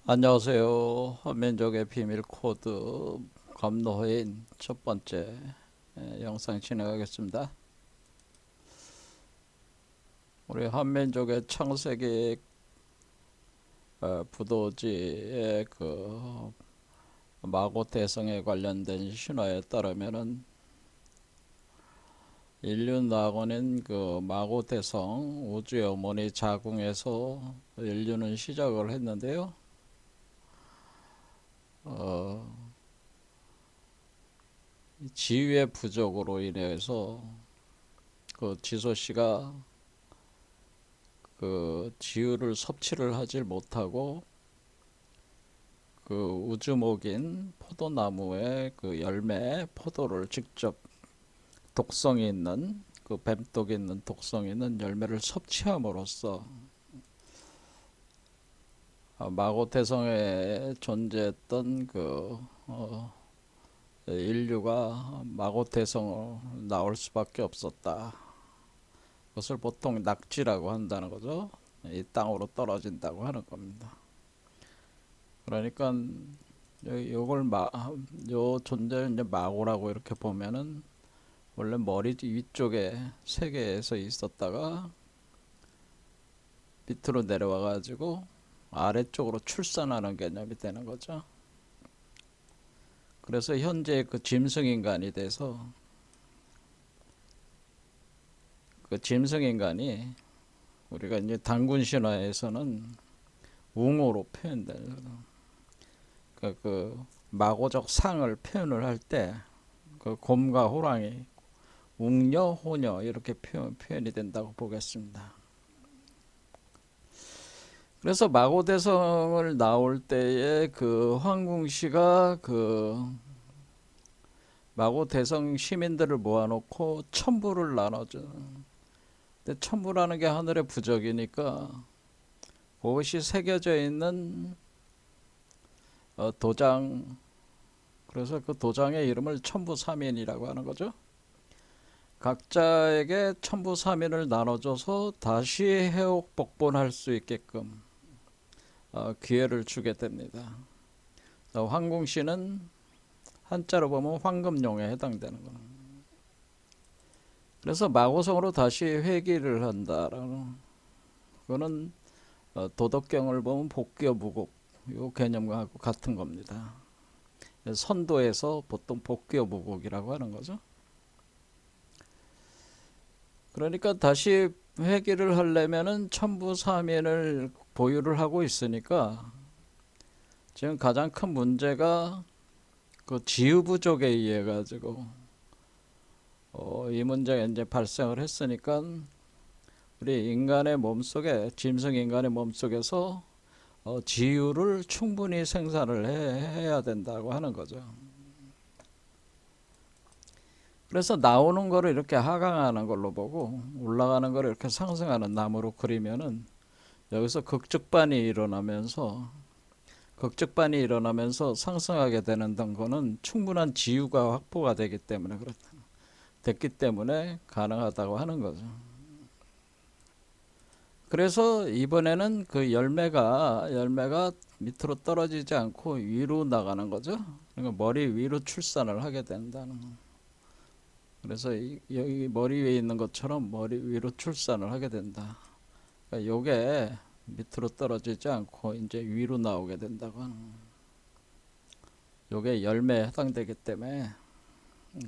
안녕하세요. 한민족의 비밀 코드 검노인 첫 번째 영상 진행하겠습니다. 우리 한민족의 창세기 부도지의 그 마고대성에 관련된 신화에 따르면은 인류 낙원인 그 마고대성 우주의 어머니 자궁에서 인류는 시작을 했는데요. 지위의 부족으로 인해서 그 지소 씨가 그 지유를 섭취를 하질 못하고 그 우주목인 포도나무의 그 열매 포도를 직접 독성이 있는 그 뱀독이 있는 독성이 있는 열매를 섭취함으로써 마고대성에 존재했던 그 인류가 마고대성으로 나올 수밖에 없었다. 그것을 보통 낙지라고 한다는 거죠. 이 땅으로 떨어진다고 하는 겁니다. 그러니까 요걸 요 존재를 이제 마고라고 이렇게 보면은 원래 머리 위쪽에 세계에서 있었다가 밑으로 내려와 가지고 아래쪽으로 출산하는 개념이 되는 거죠. 그래서 현재 그 짐승인간이 돼서 그 짐승인간이 우리가 이제 단군 신화에서는 웅으로 표현돼요. 그 마고적 상을 표현을 할 때 그 곰과 호랑이 웅녀, 호녀 이렇게 표현이 된다고 보겠습니다. 그래서 마고대성을 나올 때에 그 황궁씨가 그 마고대성 시민들을 모아놓고 천부를 나눠줘. 근데 천부라는 게 하늘의 부적이니까 그것이 새겨져 있는 도장, 그래서 그 도장의 이름을 천부삼인이라고 하는 거죠. 각자에게 천부삼인을 나눠줘서 다시 해옥복본할 수 있게끔 기회를 주게 됩니다. 황궁씨는 한자로 보면 황금용에 해당되는 거예요. 그래서 마고성으로 다시 회귀를 한다라는 그거는 도덕경을 보면 복귀 무국 요 개념과 같은 겁니다. 선도에서 보통 복귀 무국이라고 하는 거죠. 그러니까 다시 회귀를 하려면은 천부사면을 보유를 하고 있으니까 지금 가장 큰 문제가 그 지유 부족에 의해 가지고 이 문제가 이제 발생을 했으니까 우리 인간의 몸속에 짐승 인간의 몸속에서 지유를 충분히 생산을 해야 된다고 하는 거죠. 그래서 나오는 거를 이렇게 하강하는 걸로 보고 올라가는 거를 이렇게 상승하는 나무로 그리면은 여기서 극적반이 일어나면서 상승하게 되는 거는 충분한 지유가 확보가 되기 때문에 됐기 때문에 가능하다고 하는 거죠. 그래서 이번에는 그 열매가 밑으로 떨어지지 않고 위로 나가는 거죠. 그러니까 머리 위로 출산을 하게 된다는 거. 그래서 여기 머리 위에 있는 것처럼 머리 위로 출산을 하게 된다. 그러니까 요게 밑으로 떨어지지 않고 이제 위로 나오게 된다고 하는 거. 요게 열매에 해당되기 때문에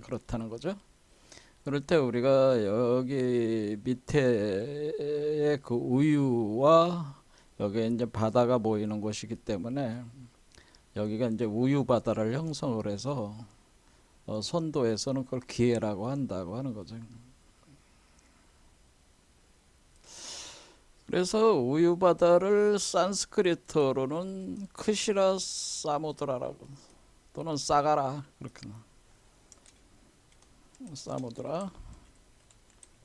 그렇다는 거죠. 그럴 때 우리가 여기 밑에 그 우유와 여기 이제 바다가 보이는 곳이기 때문에 여기가 이제 우유 바다를 형성을 해서 선도에서는 그걸 기회라고 한다고 하는 거죠. 그래서 우유 바다를 산스크리트어로는 크시라 사무드라라고 또는 사가라 그렇게 사무드라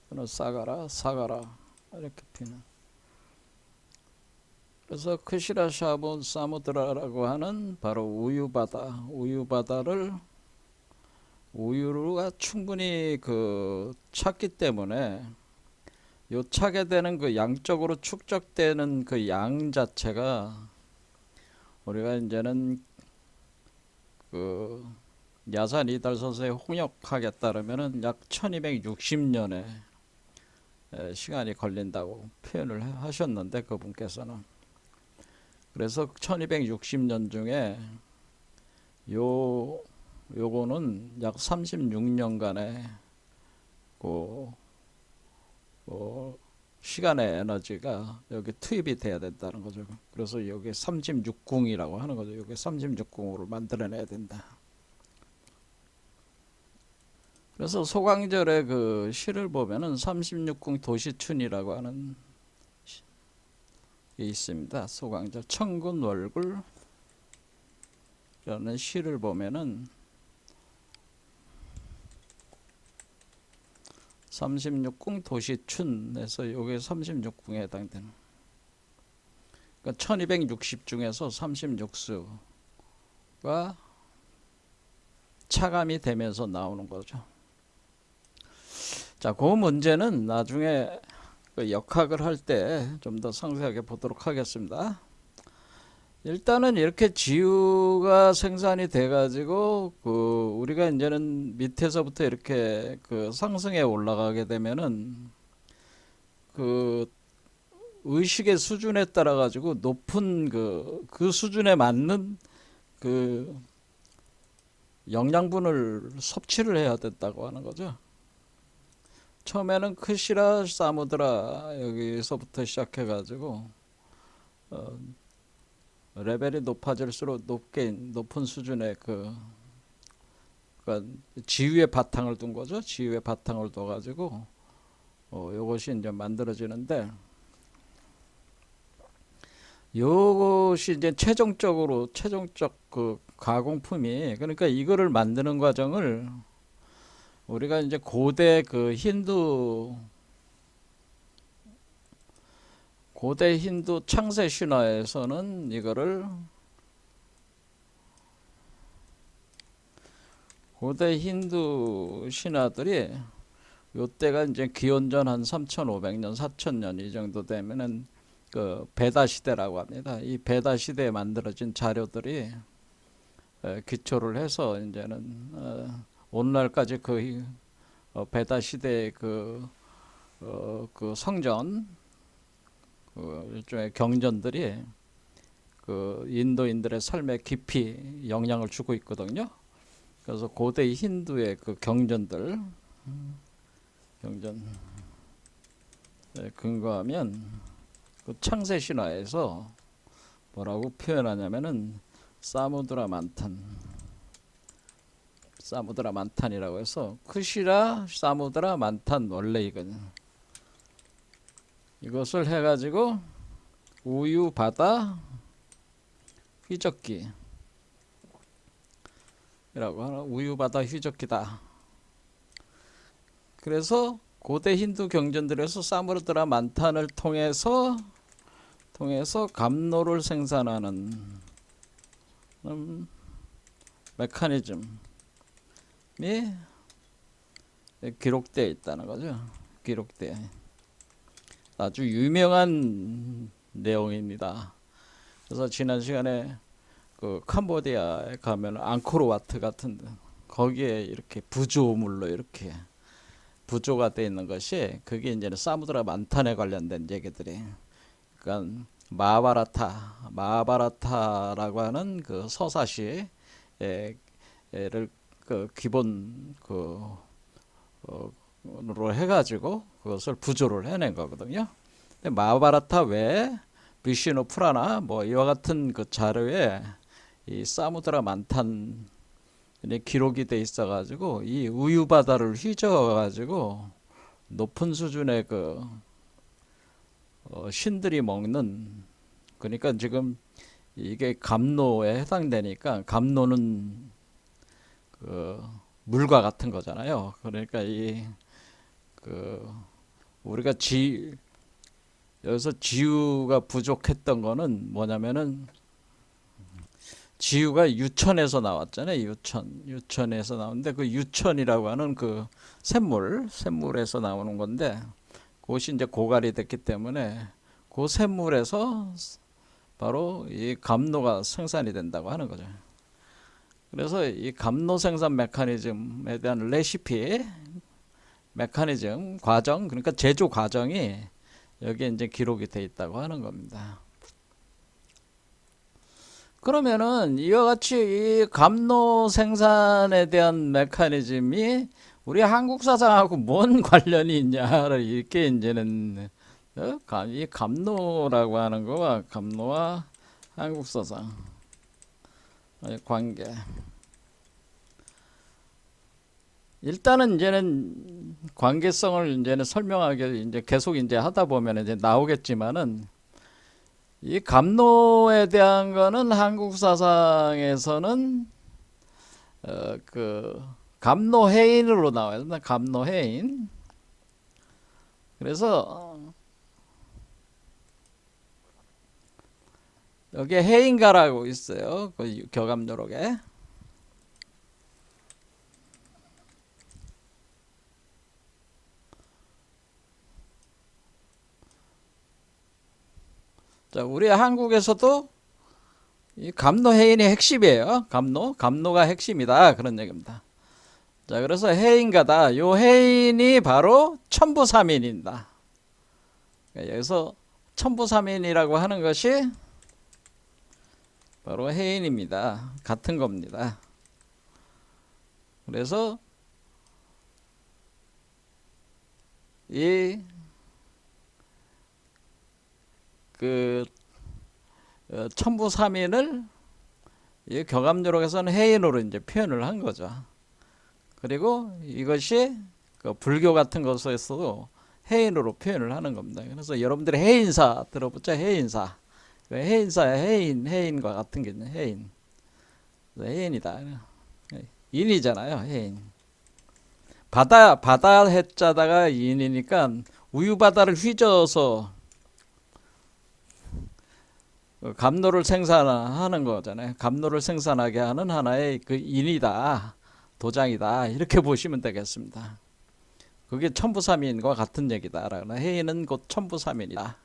또는 사가라 이렇게 피는. 그래서 크시라 샤본 사무드라라고 하는 바로 우유바다를 우유가 충분히 그 찼기 때문에 요 차게 되는 그 양적으로 축적되는 그 양 자체가 우리가 이제는 그 야산 이달서서에 홍역하겠다 그러면은 약 1260년의 시간이 걸린다고 표현을 하셨는데 그분께서는 그래서 1260년 중에 요거는 약 36년간의 그 시간의 에너지가 여기 투입이 돼야 된다는 거죠. 그래서 여기 36궁이라고 하는 거죠. 여기 36궁으로 만들어내야 된다. 그래서 소강절의 그 시를 보면은 36궁 도시춘이라고 하는 게 있습니다. 소강절 천군월굴 라는 시를 보면은 36궁 도시춘에서 요게 36궁에 해당되는 그러니까 1260 중에서 36수가 차감이 되면서 나오는 거죠. 자, 그 문제는 나중에 그 역학을 할 때 좀 더 상세하게 보도록 하겠습니다. 일단은 이렇게 지유가 생산이 돼 가지고 그 우리가 이제는 밑에서부터 이렇게 그 상승해 올라가게 되면은 그 의식의 수준에 따라 가지고 높은 그 수준에 맞는 그 영양분을 섭취를 해야 된다고 하는 거죠. 처음에는 크시라 사무드라 여기서부터 시작해 가지고 레벨이 높아질수록 높은 수준의 그러니까 지유의 바탕을 둔 거죠. 지유의 바탕을 둬 가지고 요것이 이제 만들어지는데 요것이 이제 최종적 그 가공품이 그러니까 이거를 만드는 과정을 우리가 이제 고대 그 힌두 창세 신화에서는 이거를 고대 힌두 신화들이 요때가 이제 기원전 한 3500년 4000년 이 정도 되면은 그 베다 시대라고 합니다. 이 베다 시대에 만들어진 자료들이 기초를 해서 이제는 오늘날까지 그 베다 시대의 그 성전 일종의 경전들이 그 인도인들의 삶에 깊이 영향을 주고 있거든요. 그래서 고대 힌두의 그 경전에 근거하면 그 창세 신화에서 뭐라고 표현하냐면은 사무드라 만탄이라고 해서 크시라 사무드라 만탄 원래 이것을 해가지고 우유 바다 휘젓기 이라고 하는 우유 바다 휘젓기다. 그래서 고대 힌두 경전들에서 사무드라 만탄을 통해서 감로를 생산하는 메커니즘이 기록되어 있다는 거죠. 기록되어 아주 유명한 내용입니다. 그래서 지난 시간에 그 캄보디아에 가면 앙코르와트 같은 데 거기에 이렇게 부조물로 이렇게 부조가 되어 있는 것이 그게 이제는 사무드라 만탄에 관련된 얘기들이 그러니까 마하바라타라고 하는 그 서사시를 그 기본 으로 해가지고 그것을 부조를 해낸 거거든요. 근데 마하바라타 외에 비시누 프라나 뭐 이와 같은 그 자료에 이 사무드라 만탄이 기록이 돼 있어가지고 이 우유 바다를 휘저어가지고 높은 수준의 그 신들이 먹는 그러니까 지금 이게 감로에 해당되니까 감로는 그 물과 같은 거잖아요. 그러니까 우리가 여기서 지유가 부족했던 거는 뭐냐면은 지유가 유천에서 나왔잖아요. 유천에서 나오는데 그 유천이라고 하는 그 샘물에서 나오는 건데 그것이 이제 고갈이 됐기 때문에 그 샘물에서 바로 이 감로가 생산이 된다고 하는 거죠. 그래서 이 감로 생산 메커니즘에 대한 레시피, 메커니즘, 과정, 그러니까 제조 과정이 여기에 이제 기록이 돼 있다고 하는 겁니다. 그러면은 이와 같이 이 감로 생산에 대한 메커니즘이 우리 한국 사상하고 뭔 관련이 있냐를 이렇게 이제는 이 감로라고 하는 거와 감로와 한국 사상 관계. 일단은 이제는 관계성을 이제는 설명하게 이제 계속 이제 하다 보면 이제 나오겠지만은 이 감로에 대한 거는 한국 사상에서는 그 감로해인으로 나와요. 감로해인. 그래서 여기에 해인가라고 있어요. 그 교감요록에. 자, 우리 한국에서도 이 감로해인이 핵심이에요. 감로가 핵심이다. 그런 얘기입니다. 자, 그래서 해인가다. 요 해인이 바로 천부삼인이다. 여기서 천부삼인이라고 하는 것이 바로 해인입니다. 같은 겁니다. 그래서 이 그 천부삼인을 이 교감요록에서는 해인으로 이제 표현을 한 거죠. 그리고 이것이 그 불교 같은 것에서도 해인으로 표현을 하는 겁니다. 그래서 여러분들이 해인사 들어보죠. 해인사. 해인과 같은 게 있네. 해인. 해인이다. 인이잖아요. 해인. 바다 해자다가 인이니까 우유바다를 휘저어서 감로를 생산하는 거잖아요. 감로를 생산하게 하는 하나의 그 인이다. 도장이다. 이렇게 보시면 되겠습니다. 그게 천부삼인과 같은 얘기다. 해인은 곧 천부삼인이다.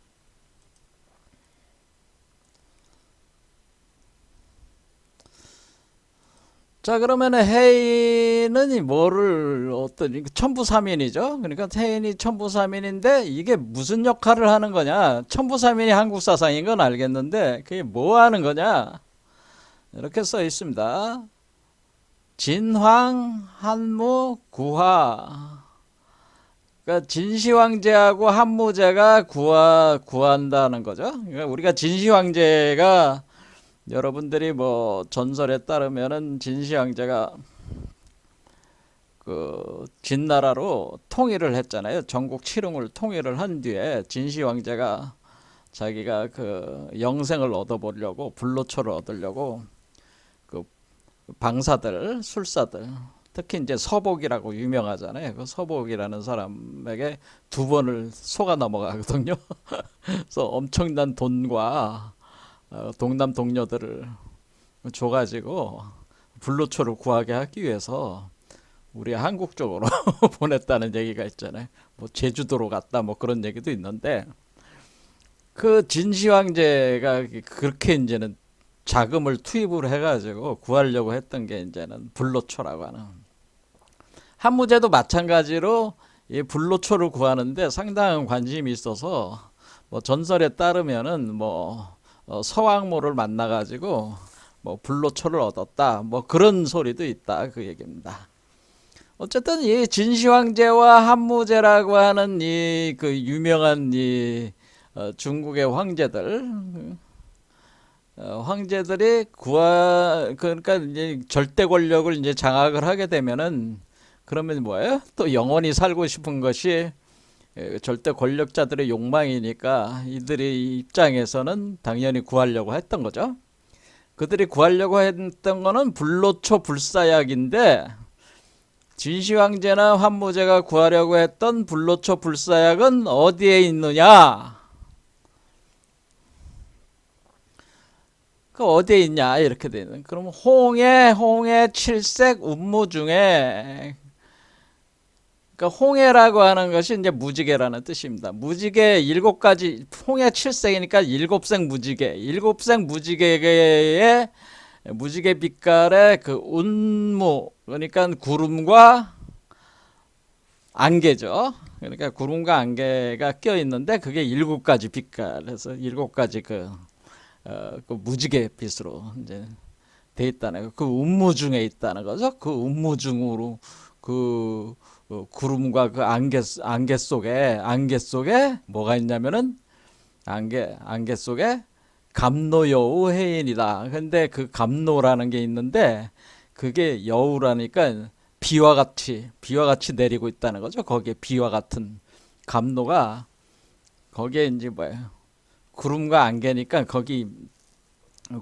자, 그러면 해인은 뭐를 어떤 천부삼인이죠. 그러니까 해인이 천부삼인인데 이게 무슨 역할을 하는 거냐? 천부삼인이 한국 사상인 건 알겠는데 그게 뭐 하는 거냐? 이렇게 써 있습니다. 진황, 한무, 구화. 그러니까 진시황제하고 한무제가 구한다는 거죠. 그러니까 우리가 진시황제가 여러분들이 뭐 전설에 따르면은 진시황제가 그 진나라로 통일을 했잖아요. 전국 칠흥을 통일을 한 뒤에 진시황제가 자기가 그 영생을 얻어보려고 불로초를 얻으려고 그 방사들, 술사들, 특히 이제 서복이라고 유명하잖아요. 그 서복이라는 사람에게 두 번을 속아 넘어가거든요. 그래서 엄청난 돈과 동남 동료들을 줘가지고 불로초를 구하게 하기 위해서 우리 한국 쪽으로 보냈다는 얘기가 있잖아요. 뭐 제주도로 갔다 뭐 그런 얘기도 있는데 그 진시황제가 그렇게 이제는 자금을 투입을 해가지고 구하려고 했던 게 이제는 불로초라고 하는. 한무제도 마찬가지로 이 불로초를 구하는데 상당한 관심이 있어서 뭐 전설에 따르면은 뭐 서왕모를 만나가지고 뭐 불로초를 얻었다 뭐 그런 소리도 있다 그 얘기입니다. 어쨌든 이 진시황제와 한무제라고 하는 이 그 유명한 이 중국의 황제들이 그러니까 이제 절대 권력을 이제 장악을 하게 되면은 그러면 뭐예요? 또 영원히 살고 싶은 것이 절대 권력자들의 욕망이니까 이들의 입장에서는 당연히 구하려고 했던 거죠. 그들이 구하려고 했던 거는 불로초 불사약인데 진시황제나 환무제가 구하려고 했던 불로초 불사약은 어디에 있느냐? 그 어디에 있냐? 이렇게 되어 있는. 그럼 홍해 칠색 운무 중에 그러니까 홍해라고 하는 것이 이제 무지개라는 뜻입니다. 무지개 일곱 가지, 홍해 칠색이니까 일곱색 무지개, 일곱색 무지개의 무지개 빛깔의 그 운무, 그러니까 구름과 안개죠. 그러니까 구름과 안개가 껴 있는데 그게 일곱 가지 빛깔에서 일곱 가지 그 무지개 빛으로 이제 돼 있다는 거. 그 운무 중에 있다는 거죠. 그 운무 중으로 그 구름과 그 안개 속에 뭐가 있냐면은 안개 속에 갑노여우 해인이다. 근데 그 갑노라는 게 있는데 그게 여우라니까 비와 같이 내리고 있다는 거죠. 거기에 비와 같은 갑노가 거기에 이제 뭐예요? 구름과 안개니까 거기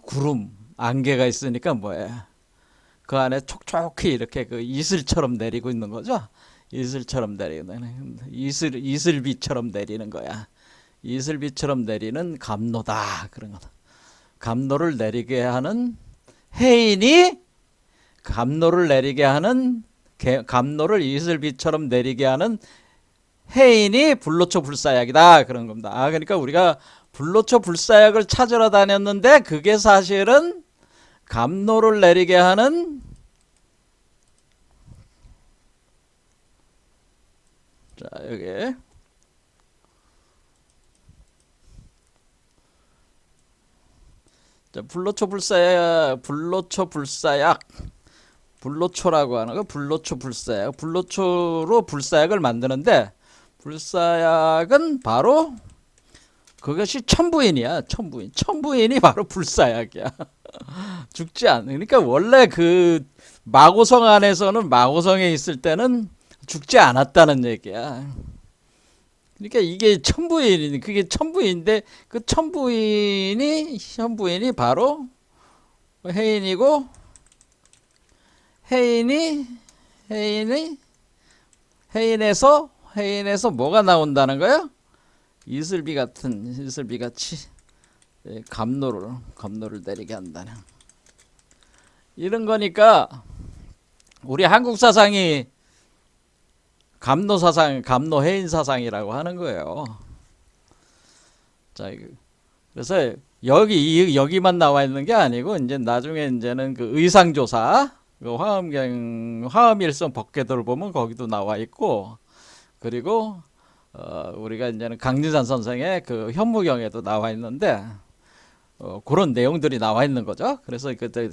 구름 안개가 있으니까 뭐예요? 그 안에 촉촉히 이렇게 그 이슬처럼 내리고 있는 거죠. 이슬처럼 내리는 이슬비처럼 내리는 거야. 이슬비처럼 내리는 감로다 그런 거다. 감로를 내리게 하는 해인이 감로를 내리게 하는 감로를 이슬비처럼 내리게 하는 해인이 불로초 불사약이다 그런 겁니다. 아 그러니까 우리가 불로초 불사약을 찾으러 다녔는데 그게 사실은 감로를 내리게 하는 자 여기 자, 불로초 불사약 불로초라고 하는 거 불로초 불사약 불로초로 불사약을 만드는데 불사약은 바로 그것이 천부인이야. 천부인이 바로 불사약이야. 죽지 않는. 그러니까 원래 그 마고성 안에서는 마고성에 있을 때는 죽지 않았다는 얘기야. 그러니까 이게 천부인이 그게 천부인데 그 천부인이 바로 해인이고 해인이 해인에서 뭐가 나온다는 거야? 이슬비 같이 감로를 내리게 한다는 이런 거니까 우리 한국 사상이 감로 사상, 감로 해인 사상이라고 하는 거예요. 자, 그래서 여기만 나와 있는 게 아니고 이제 나중에 이제는 그 의상조사, 그 화엄일성 법궤도를 보면 거기도 나와 있고, 그리고 우리가 이제는 강진산 선생의 그 현무경에도 나와 있는데 그런 내용들이 나와 있는 거죠. 그래서 그때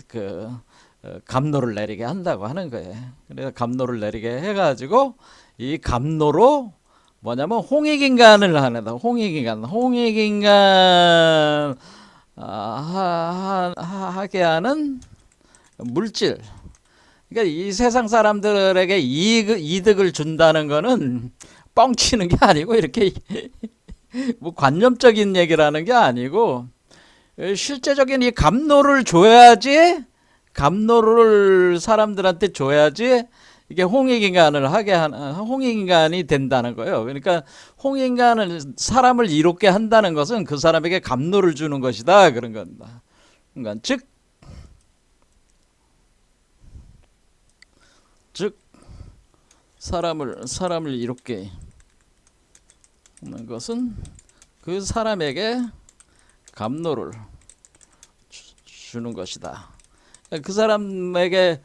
감로를 내리게 한다고 하는 거예요. 그래서 감로를 내리게 해가지고 이 감로로 뭐냐면 홍익인간을 하는 홍익인간 하게 하는 물질. 그러니까 이 세상 사람들에게 이득을 준다는 거는 뻥치는 게 아니고 이렇게 뭐 관념적인 얘기라는 게 아니고 실제적인 이 감로를 줘야지 감로를 사람들한테 줘야지 이게 홍익인간이 된다는 거예요. 그러니까 홍익인간은 사람을 이롭게 한다는 것은 그 사람에게 감로를 주는 것이다 그런 겁니다. 그러니까 즉 사람을 이롭게 하는 것은 그 사람에게 감로를 주는 것이다. 그 사람에게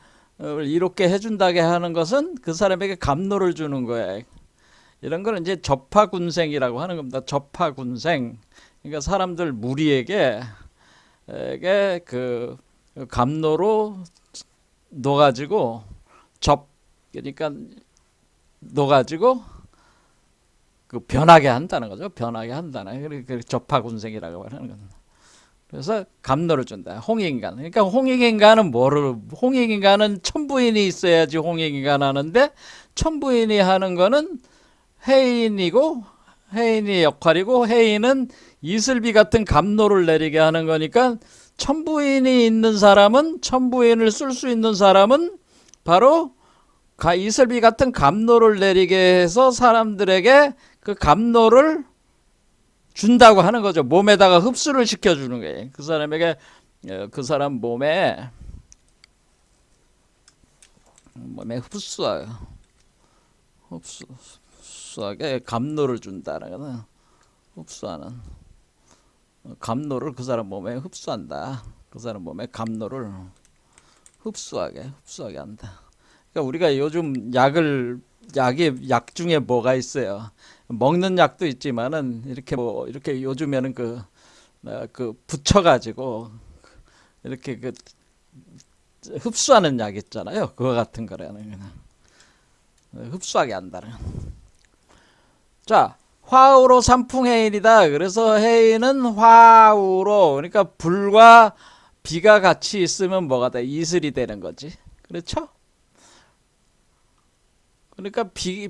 이롭게 해준다게 하는 것은 그 사람에게 감로를 주는 거야. 이런 걸 이제 접하군생이라고 하는 겁니다. 접하군생. 그러니까 사람들 무리에게 그 감로로 넣어가지고 그러니까 넣어가지고 그 변하게 한다는 거죠. 변하게 한다는 그 접하군생이라고 하는 겁니다. 그래서 감로를 준다. 홍익인간. 그러니까 홍익인간은 천부인이 있어야지 홍익인간 하는데 천부인이 하는 거는 해인이고 해인의 역할이고 해인은 이슬비 같은 감로를 내리게 하는 거니까 천부인이 있는 사람은 천부인을 쓸 수 있는 사람은 바로 이슬비 같은 감로를 내리게 해서 사람들에게 그 감로를 준다고 하는 거죠. 몸에다가 흡수를 시켜주는 거예요. 그 사람에게 그 사람 몸에 흡수하게 감노를 준다는 거는 흡수하는 감노를 그 사람 몸에 흡수한다. 그 사람 몸에 감노를 흡수하게 한다. 그러니까 우리가 요즘 약 중에 뭐가 있어요? 먹는 약도 있지만은 이렇게 뭐 이렇게 요즘에는 그 붙여가지고 이렇게 그 흡수하는 약 있잖아요. 그거 같은 거라는 거는 흡수하게 한다는. 자, 화우로 삼풍해인이다. 그래서 해인은 화우로 그러니까 불과 비가 같이 있으면 뭐가 돼? 이슬이 되는 거지. 그렇죠? 그러니까 비에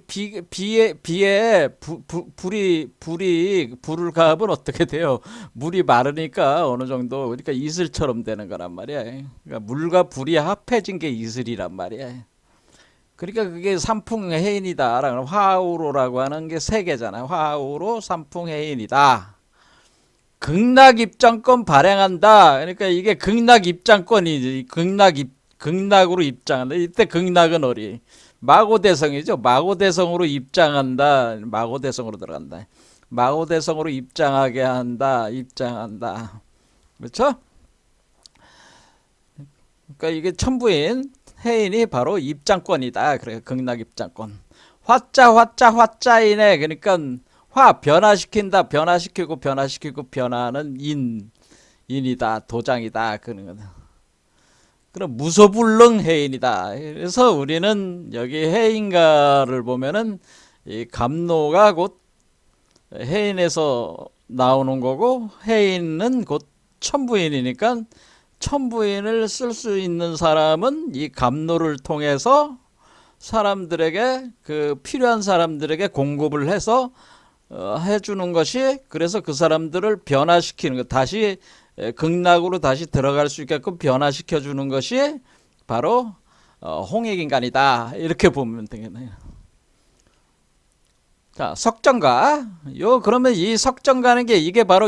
불을 가하면 어떻게 돼요? 물이 마르니까 어느 정도 그러니까 이슬처럼 되는 거란 말이야. 그러니까 물과 불이 합해진 게 이슬이란 말이야. 그러니까 그게 삼풍해인이다. 화우로라고 하는 게 세 개잖아요. 화우로 삼풍해인이다. 극락입장권 발행한다. 그러니까 이게 극락입장권이지. 극락으로 입장한다. 이때 극락은 어리? 마고대성이죠. 마고대성으로 입장한다. 마고대성으로 들어간다. 마고대성으로 입장하게 한다. 입장한다. 그렇죠? 그러니까 이게 천부인 해인이 바로 입장권이다. 그래 극락입장권. 화자이네. 그러니까 변화시킨다. 변화시키고 변화는 인이다. 도장이다. 그런 거다. 그럼 무소불능 해인이다. 그래서 우리는 여기 해인가를 보면은 이 감노가 곧 해인에서 나오는 거고 해인은 곧 천부인이니까 천부인을 쓸 수 있는 사람은 이 감노를 통해서 사람들에게 그 필요한 사람들에게 공급을 해서 해주는 것이 그래서 그 사람들을 변화시키는 것 다시 극락으로 다시 들어갈 수 있게끔 변화시켜 주는 것이 바로 홍익인간이다 이렇게 보면 되겠네요. 자 석정가 그러면 이 석정가는 게 이게 바로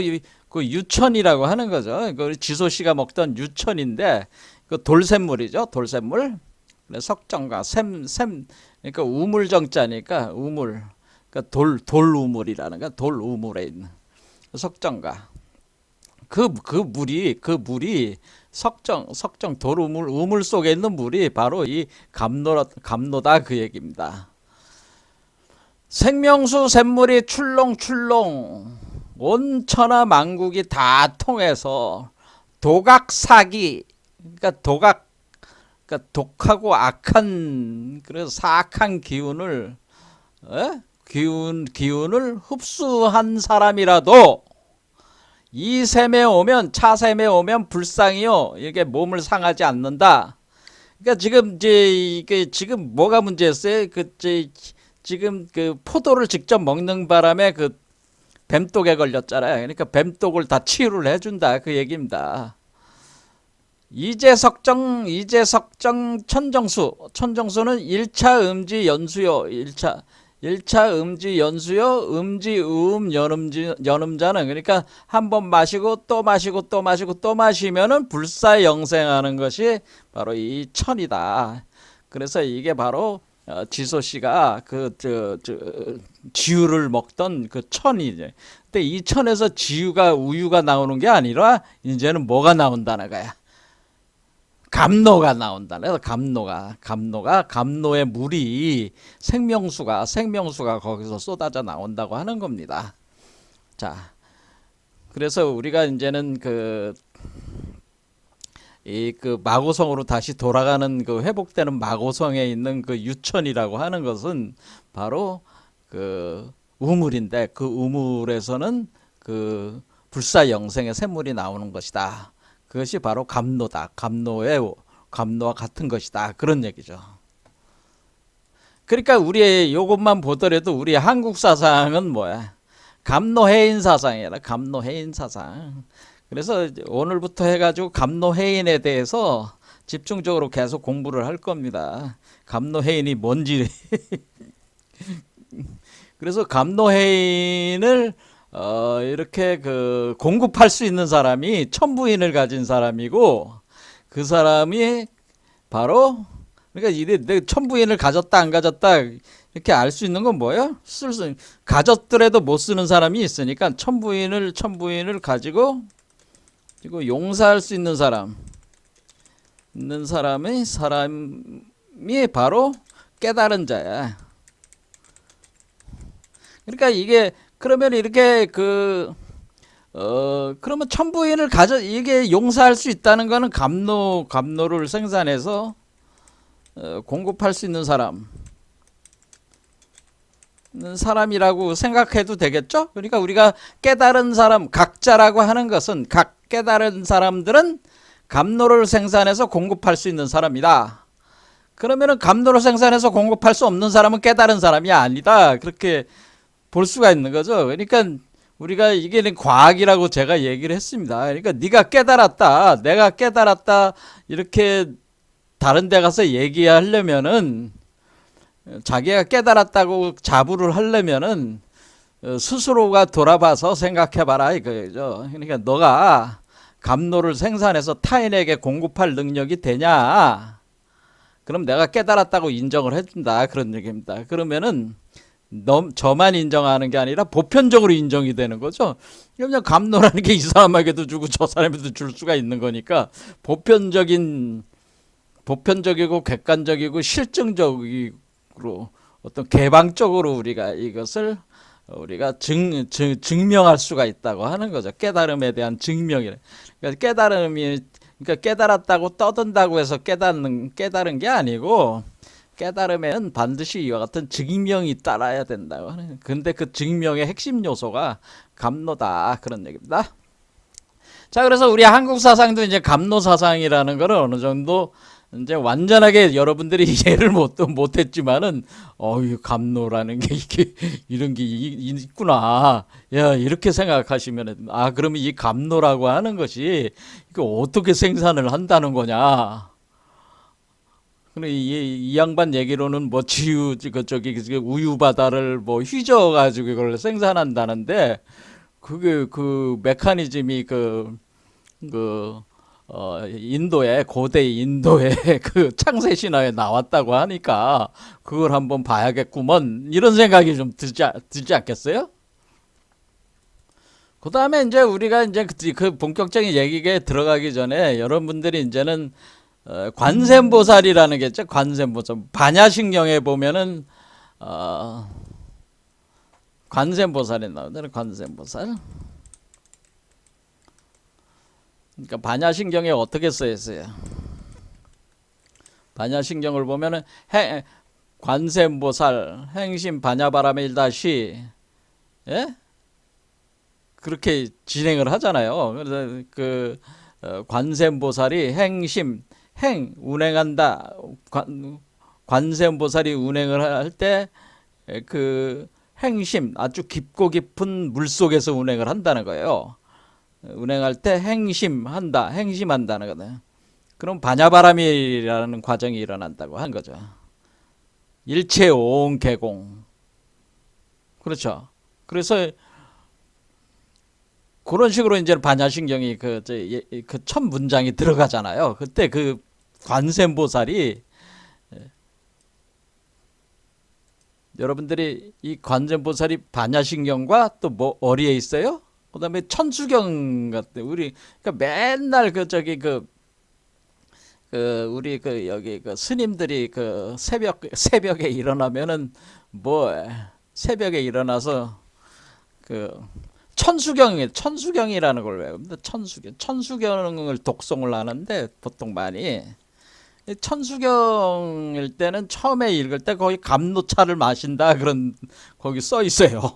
그 유천이라고 하는 거죠. 그 지소 씨가 먹던 유천인데 그 돌샘물이죠. 돌샘물. 석정가 샘 그러니까 우물정자니까 우물 그러니까 돌우물이라는 거 돌우물에 있는 석정가. 그 물이 석정 우물 속에 있는 물이 바로 이 감노다 그 얘기입니다. 생명수 샘물이 출렁출렁 온 천하 만국이 다 통해서 도각사기 그러니까 독하고 악한 그래서 사악한 기운을 기운을 흡수한 사람이라도 이 셈에 오면 차셈에 오면 불상이요 이게 몸을 상하지 않는다. 그러니까 지금 지금 뭐가 문제였어요? 지금 그 포도를 직접 먹는 바람에 그 뱀독에 걸렸잖아요. 그러니까 뱀독을 다 치유를 해준다 그 얘기입니다. 이재석정 천정수는 1차 음지 연수요. 1차 음지 연수요. 음지 연음자는 그러니까 한 번 마시고 또 마시고 또 마시고 또 마시면은 불사영생하는 것이 바로 이 천이다. 그래서 이게 바로 지소 씨가 지유를 먹던 그 천이죠. 근데 이 천에서 우유가 나오는 게 아니라 이제는 뭐가 나온다는 거야. 감노가 나온다. 그래서 감노의 물이 생명수가 거기서 쏟아져 나온다고 하는 겁니다. 자, 그래서 우리가 이제는 그 마고성으로 다시 돌아가는 그 회복되는 마고성에 있는 그 유천이라고 하는 것은 바로 그 우물인데 그 우물에서는 그 불사영생의 샘물이 나오는 것이다. 그것이 바로 감노다. 감노와 같은 것이다. 그런 얘기죠. 그러니까 우리 요것만 보더라도 우리 한국 사상은 뭐야? 감노해인 사상이라. 감노해인 사상. 그래서 오늘부터 해가지고 감노해인에 대해서 집중적으로 계속 공부를 할 겁니다. 감노해인이 뭔지. 그래서 감노해인을 이렇게 그 공급할 수 있는 사람이 천부인을 가진 사람이고 그 사람이 바로 그러니까 이래 천부인을 가졌다 안 가졌다 이렇게 알 수 있는 건 뭐예요? 가졌더라도 못 쓰는 사람이 있으니까 천부인을 가지고 그리고 용서할 수 있는 사람이 바로 깨달은 자야. 그러니까 이게 그러면 이렇게 그러면 천부인을 이게 용서할 수 있다는 거는 감노를 생산해서 공급할 수 있는 사람이라고 생각해도 되겠죠? 그러니까 우리가 깨달은 사람, 각자라고 하는 것은 각 깨달은 사람들은 감노를 생산해서 공급할 수 있는 사람이다. 그러면은 감노를 생산해서 공급할 수 없는 사람은 깨달은 사람이 아니다. 그렇게 볼 수가 있는 거죠. 그러니까 우리가 이게 과학이라고 제가 얘기를 했습니다. 그러니까 네가 깨달았다, 내가 깨달았다 이렇게 다른 데 가서 얘기하려면은 자기가 깨달았다고 자부를 하려면은 스스로가 돌아봐서 생각해봐라 이거죠. 그러니까 너가 감노를 생산해서 타인에게 공급할 능력이 되냐? 그럼 내가 깨달았다고 인정을 해준다 그런 얘기입니다. 그러면은 저만 인정하는 게 아니라 보편적으로 인정이 되는 거죠. 그냥 감노라는 게 이 사람에게도 주고 저 사람에게도 줄 수가 있는 거니까 보편적이고 객관적이고 실증적으로 어떤 개방적으로 우리가 이것을 우리가 증명할 수가 있다고 하는 거죠. 깨달음에 대한 증명이래. 그러니까 그러니까 깨달았다고 떠든다고 해서 깨달은 게 아니고 깨달음에는 반드시 이와 같은 증명이 따라야 된다고 하는. 근데 그 증명의 핵심 요소가 감노다 그런 얘기입니다. 자, 그래서 우리 한국 사상도 이제 감노 사상이라는 거를 어느 정도 이제 완전하게 여러분들이 이해를 못했지만은 감노라는 게 이런 게 있구나. 야, 이렇게 생각하시면은 그러면 이 감노라고 하는 것이 이거 어떻게 생산을 한다는 거냐? 근데 이 양반 얘기로는 뭐 우유 바다를 뭐 휘저어 가지고 이걸 생산한다는데 그게 그 메커니즘이 고대 인도의 그 창세 신화에 나왔다고 하니까 그걸 한번 봐야겠구먼 이런 생각이 좀 들지 않겠어요? 그 다음에 이제 우리가 이제 그 본격적인 얘기에 들어가기 전에 여러분들이 이제는 관세음보살이라는 게 있죠. 관세음보살. 반야신경에 보면은 관세음보살이 나오잖아요. 관세음보살. 그러니까 반야신경에 어떻게 써 있어요? 반야신경을 보면은 관세음보살 행심 반야바람에 일다시 예? 그렇게 진행을 하잖아요. 그래서 관세음보살이 운행한다. 관세음보살이 운행을 할 때 그 행심 아주 깊고 깊은 물 속에서 운행을 한다는 거예요. 운행할 때 행심한다는 거다. 그럼 반야바람이라는 과정이 일어난다고 한 거죠. 일체 온 개공. 그렇죠. 그래서 그런 식으로 이제 반야신경이 그 첫 문장이 들어가잖아요. 그때 그 관세음보살이 여러분들이 이 관세음보살이 반야신경과 또 뭐 어디에 있어요? 그다음에 천수경 같은 그러니까 맨날 우리 여기 스님들이 새벽에 일어나면은 뭐 새벽에 일어나서 천수경이라는 걸 외웁니다. 천수경을 독송을 하는데 보통 많이 천수경일 때는 처음에 읽을 때 거기 감노차를 마신다 거기 써 있어요.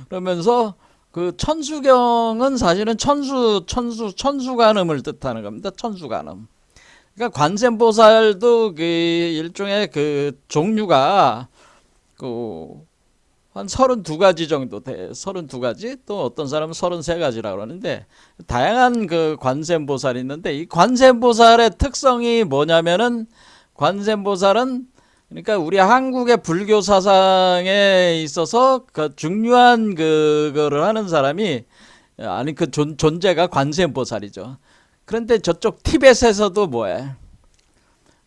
그러면서 그 천수경은 사실은 천수간음을 뜻하는 겁니다. 천수간음. 그러니까 관세음보살도 일종의 종류가 한 32가지 정도 돼. 32가지? 또 어떤 사람은 33가지라고 그러는데 다양한 관세음보살이 있는데 이 관세음보살의 특성이 뭐냐면은 관세음보살은 그러니까 우리 한국의 불교 사상에 있어서 중요한 그거를 하는 사람이 존재가 관세음보살이죠. 그런데 저쪽 티벳에서도 뭐해?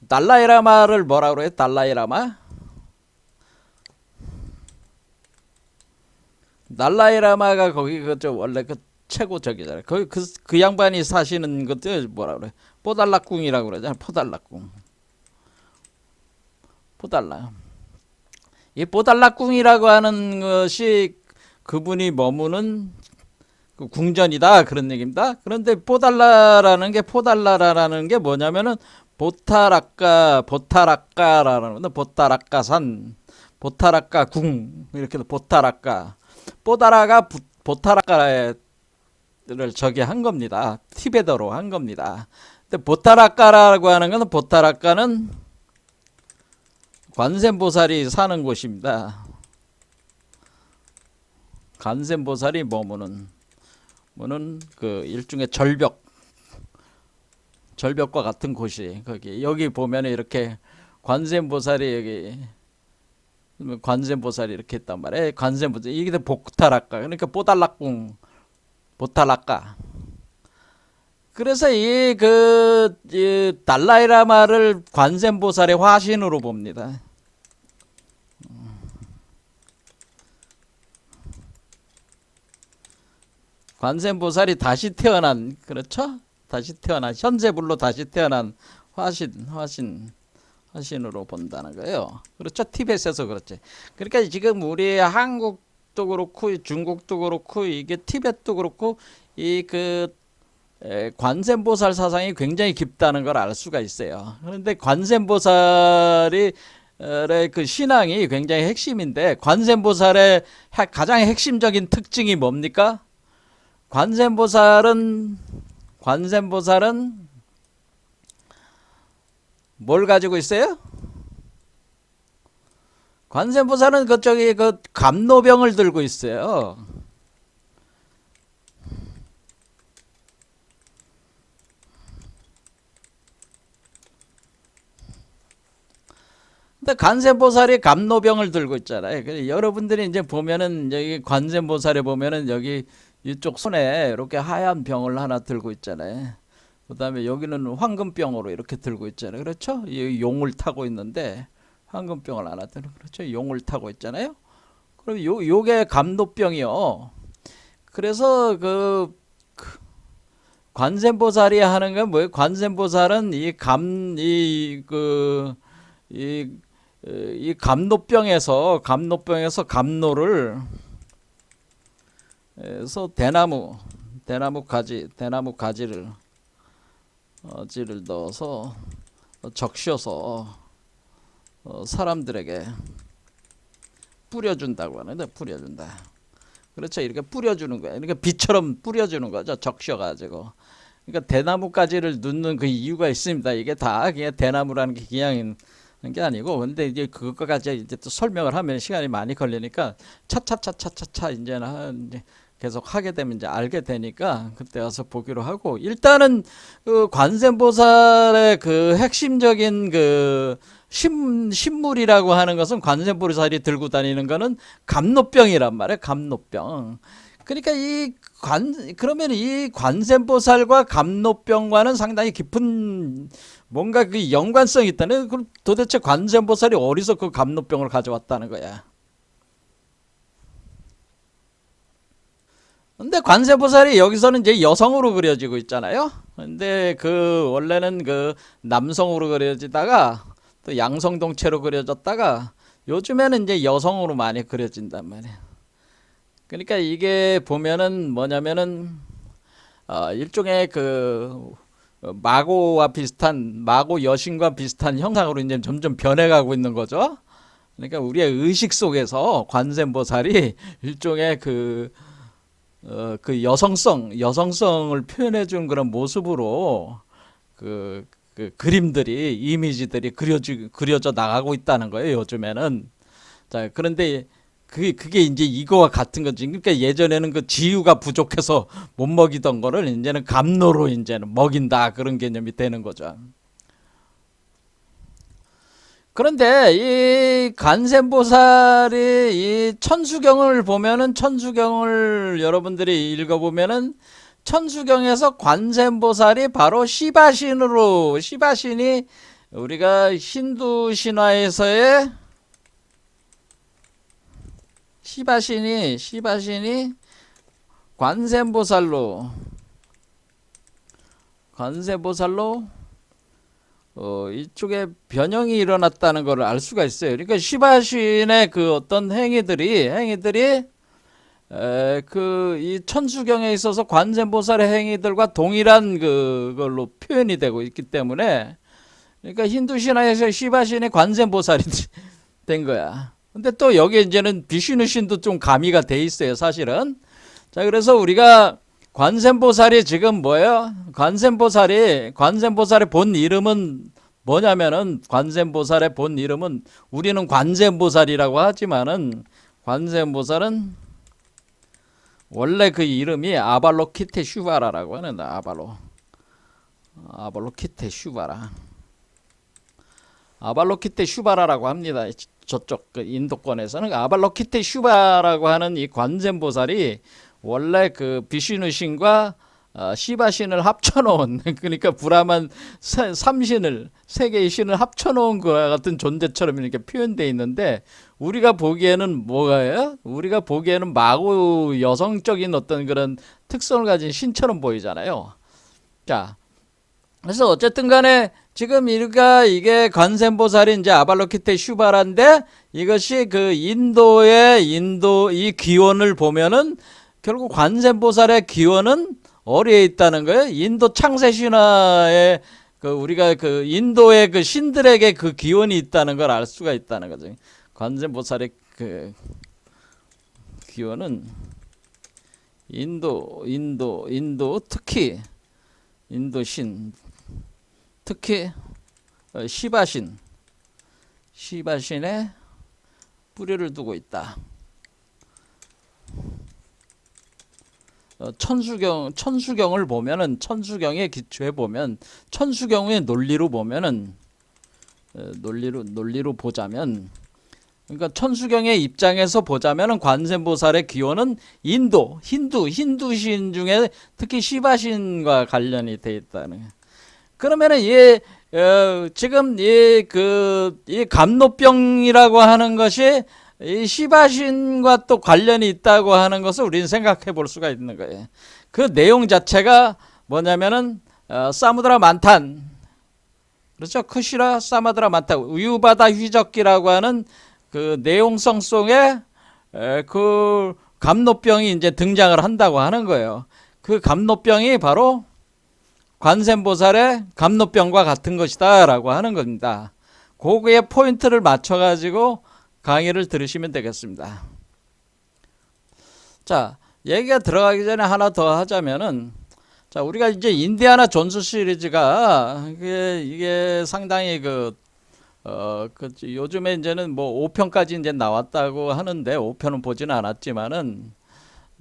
달라이라마를 뭐라 그래요? 달라이라마? 달라이라마가 거기 그저 원래 그 최고 적이잖아요. 거기 그 양반이 사시는 것도 뭐라 그래? 포달락궁이라고 그러잖아요. 포달락궁. 포달락. 이 포달락궁이라고 하는 것이 그분이 머무는 그 궁전이다 그런 얘기입니다. 그런데 포달라라는 게 뭐냐면은 보타라까라는 건데 보타라까산, 보타라까 궁 이렇게 보타라까, 포다라가 보타라까를 저기 한 겁니다. 티베더로 한 겁니다. 근데 보타라까라고 하는 것은 보타라까는 관세음보살이 사는 곳입니다. 관세음보살이 머무는 그 일종의 절벽과 같은 곳이 거기 여기 보면 이렇게 관세음보살이 여기 관세음보살이 이렇게 있단 말이에요. 관세음보살 이게 보타라까 그러니까 뽀달락궁 보타라까. 그래서 이 달라이라마를 관세음보살의 화신으로 봅니다. 관세음보살이 다시 태어난 그렇죠? 다시 태어난 현세불로 다시 태어난 화신으로 본다는 거예요. 그렇죠? 티벳에서 그렇지. 그러니까 지금 우리 한국도 그렇고 중국도 그렇고 이게 티벳도 그렇고 이 관세음보살 사상이 굉장히 깊다는 걸 알 수가 있어요. 그런데 관세음보살이 그 신앙이 굉장히 핵심인데 관세음보살의 가장 핵심적인 특징이 뭡니까? 관세음보살은 뭘 가지고 있어요? 관세음보살은 그쪽이 그 감노병을 들고 있어요. 근데 관세음보살이 감노병을 들고 있잖아요. 그래서 여러분들이 이제 보면은 여기 관세음보살에 보면은 여기 이쪽 손에 이렇게 하얀 병을 하나 들고 있잖아요. 그 다음에 여기는 황금병으로 이렇게 들고 있잖아요. 그렇죠? 이 용을 타고 있는데 황금병을 하나 들고 그렇죠? 용을 타고 있잖아요. 그럼 요게 감노병이요. 그래서 관세음보살이 하는 건 뭐예요? 관세음보살은 이 감노병에서 감노를 해서 대나무 가지를 넣어서 적셔서 사람들에게 뿌려준다고 하는데 뿌려준다. 그렇죠. 이렇게 뿌려주는 거야. 그러니까 비처럼 뿌려주는 거죠. 적셔가지고. 그러니까 대나무 가지를 넣는 그 이유가 있습니다. 이게 다 그냥 대나무라는 게 그냥 게 아니고 근데 이제 그거까지 이제 또 설명을 하면 시간이 많이 걸리니까 차차차차차차 이제는 계속 하게 되면 이제 알게 되니까 그때 와서 보기로 하고 일단은 그 관세음보살의 그 핵심적인 그 신물이라고 하는 것은 관세음보살이 들고 다니는 거는 감노병이란 말이에요. 감노병. 그러니까 그러면 이 관세음보살과 감노병과는 상당히 깊은 뭔가 그 연관성이 있다네. 그럼 도대체 관세음보살이 어디서 그 감노병을 가져왔다는 거야? 근데 관세음보살이 여기서는 이제 여성으로 그려지고 있잖아요. 근데 원래는 그 남성으로 그려지다가 또 양성동체로 그려졌다가 요즘에는 이제 여성으로 많이 그려진단 말이야. 그러니까 이게 보면은 뭐냐면은 일종의 마고 여신과 비슷한 형상으로 이제 점점 변해가고 있는 거죠. 그러니까 우리의 의식 속에서 관세음보살이 일종의 여성성을 표현해준 그런 모습으로 그림들이 이미지들이 그려져 나가고 있다는 거예요. 요즘에는. 자, 그런데 그게 이제 이거와 같은 거지. 그러니까 예전에는 그 지유가 부족해서 못 먹이던 거를 이제는 감로로 이제는 먹인다 그런 개념이 되는 거죠. 그런데 이 관세음보살이 이 천수경을 보면은 천수경을 여러분들이 읽어보면은 천수경에서 관세음보살이 바로 시바신이 우리가 힌두 신화에서의 시바신이 관세음보살로 이쪽에 변형이 일어났다는 것을 알 수가 있어요. 그러니까 시바신의 그 어떤 행위들이 이 천수경에 있어서 관세음보살의 행위들과 동일한 그걸로 표현이 되고 있기 때문에, 그러니까 힌두 신화에서 시바신이 관세음보살이 된 거야. 근데 또 여기 이제는 비슈누 신도 좀 가미가 돼 있어요, 사실은. 자, 그래서 우리가 관세음보살이 지금 뭐예요? 관세음보살의 본 이름은 뭐냐면은, 관세음보살의 본 이름은, 우리는 관세음보살이라고 하지만은, 관세음보살은 원래 그 이름이 아발로키테슈바라라고 하는데, 아발로키테슈바라. 아발로키테슈바라라고 합니다. 저쪽 그 인도권에서는 아발로키테슈바라고 하는 이 관세음보살이 원래 그 비슈누 신과 시바신을 합쳐놓은, 그러니까 브라만 3신을, 세 개의 신을 합쳐놓은 것과 같은 존재처럼 이렇게 표현되어 있는데, 우리가 보기에는 뭐가요? 우리가 보기에는 마구 여성적인 어떤 그런 특성을 가진 신처럼 보이잖아요. 자, 그래서 어쨌든 간에 지금 우리가 이게 관세음보살이 이제 아발로키테슈바라인데, 이것이 그 이 기원을 보면은 결국 관세음보살의 기원은 어디에 있다는 거예요? 인도 창세 신화에 우리가 그 인도의 그 신들에게 그 기원이 있다는 걸 알 수가 있다는 거죠. 관세음보살의 그 기원은 인도 특히 인도신, 특히 시바신의 뿌리를 두고 있다. 천수경을 보면은, 천수경의 기초에 보면, 천수경의 논리로 보면은, 논리로 보자면, 그러니까 천수경의 입장에서 보자면은 관세음보살의 기원은 힌두신 중에 특히 시바신과 관련이 돼 있다는. 그러면은 지금 이 감노병이라고 하는 것이 이 시바신과 또 관련이 있다고 하는 것을 우리는 생각해 볼 수가 있는 거예요. 그 내용 자체가 뭐냐면은 사무드라 만탄, 그렇죠? 쿠시라 사무드라 만탄, 우유바다 휘적기라고 하는 그 내용성 속에 그 감노병이 이제 등장을 한다고 하는 거예요. 그 감노병이 바로 관세음보살의 감노병과 같은 것이다라고 하는 겁니다. 거기에 포인트를 맞춰가지고 강의를 들으시면 되겠습니다. 자, 얘기가 들어가기 전에 하나 더 하자면은, 자, 우리가 이제 인디아나 존스 시리즈가 이게 상당히 요즘에 이제는 뭐 5편까지 이제 나왔다고 하는데, 5편은 보지는 않았지만은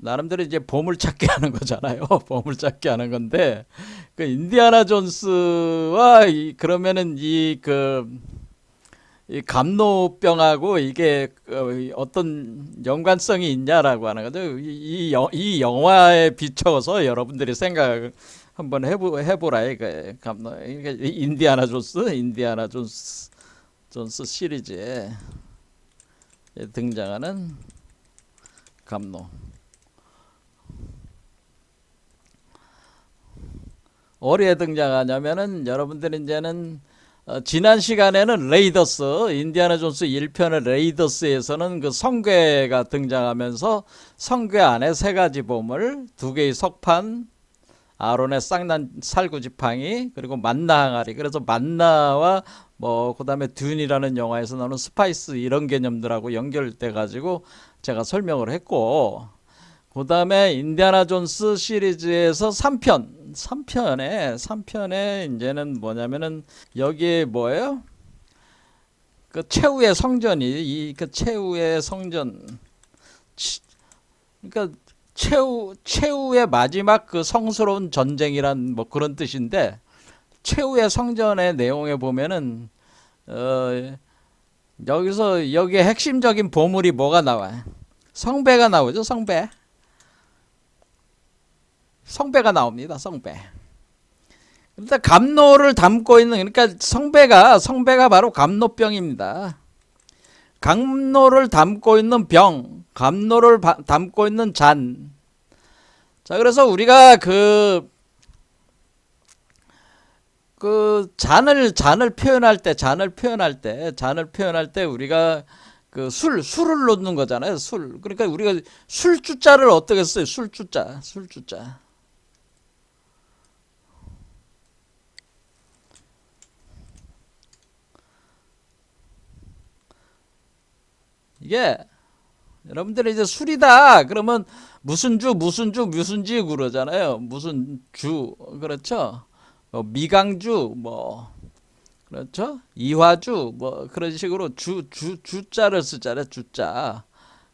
나름대로 이제 보물찾기 하는 거잖아요. 보물찾기 하는 건데, 그 인디아나 존스와 그러면은 이 감노병하고 이게 어떤 연관성이 있냐라고 하는 거죠. 이 영화에 비춰서 여러분들이 생각 한번 해보라 이거예요. 인디아나 존스 시리즈에 등장하는 감노. 어디에 등장하냐면은, 여러분들이 이제는 지난 시간에는 레이더스, 인디아나 존스 1편의 레이더스에서는 그 성괴가 등장하면서 성괴 안에 세 가지 보물, 두 개의 석판, 아론의 쌍난 살구지팡이, 그리고 만나 항아리. 그래서 만나와 그 다음에 듄이라는 영화에서 나오는 스파이스 이런 개념들하고 연결돼 가지고 제가 설명을 했고, 그 다음에 인디아나 존스 시리즈에서 3편에 이제는 뭐냐면은, 여기에 뭐예요? 그 최후의 성전이, 최후의 성전, 그러니까 최후의 마지막 그 성스러운 전쟁이란 뭐 그런 뜻인데, 최후의 성전의 내용에 보면은 여기에 핵심적인 보물이 뭐가 나와요? 성배가 나오죠. 성배가 나옵니다. 성배. 일단 감노를 담고 있는, 그러니까 성배가 바로 감노병입니다. 감로를 담고 있는 병, 감로를 담고 있는 잔. 자, 그래서 우리가 잔을 표현할 때 우리가 술을 놓는 거잖아요. 술. 그러니까 우리가 술주자를 어떻게 써요? 술주자. 이게 여러분들이 이제 술이다 그러면 무슨 주 그러잖아요. 무슨 주 그렇죠? 미강주 뭐 그렇죠? 이화주 뭐 그런 식으로 주자를 쓰잖아요. 주자.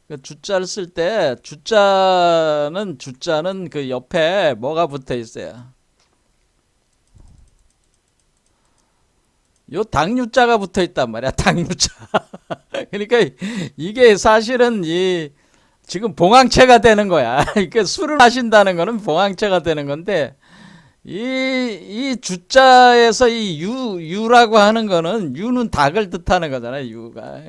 그 주자를 쓸 때 주자는 그 옆에 뭐가 붙어 있어요? 요 당유자가 붙어 있단 말이야. 당유자. 그러니까 이게 사실은 이 지금 봉황체가 되는 거야. 그러니까 술을 마신다는 거는 봉황체가 되는 건데 이 주자에서 이 유라고 하는 거는 유는 닭을 뜻하는 거잖아요. 유가.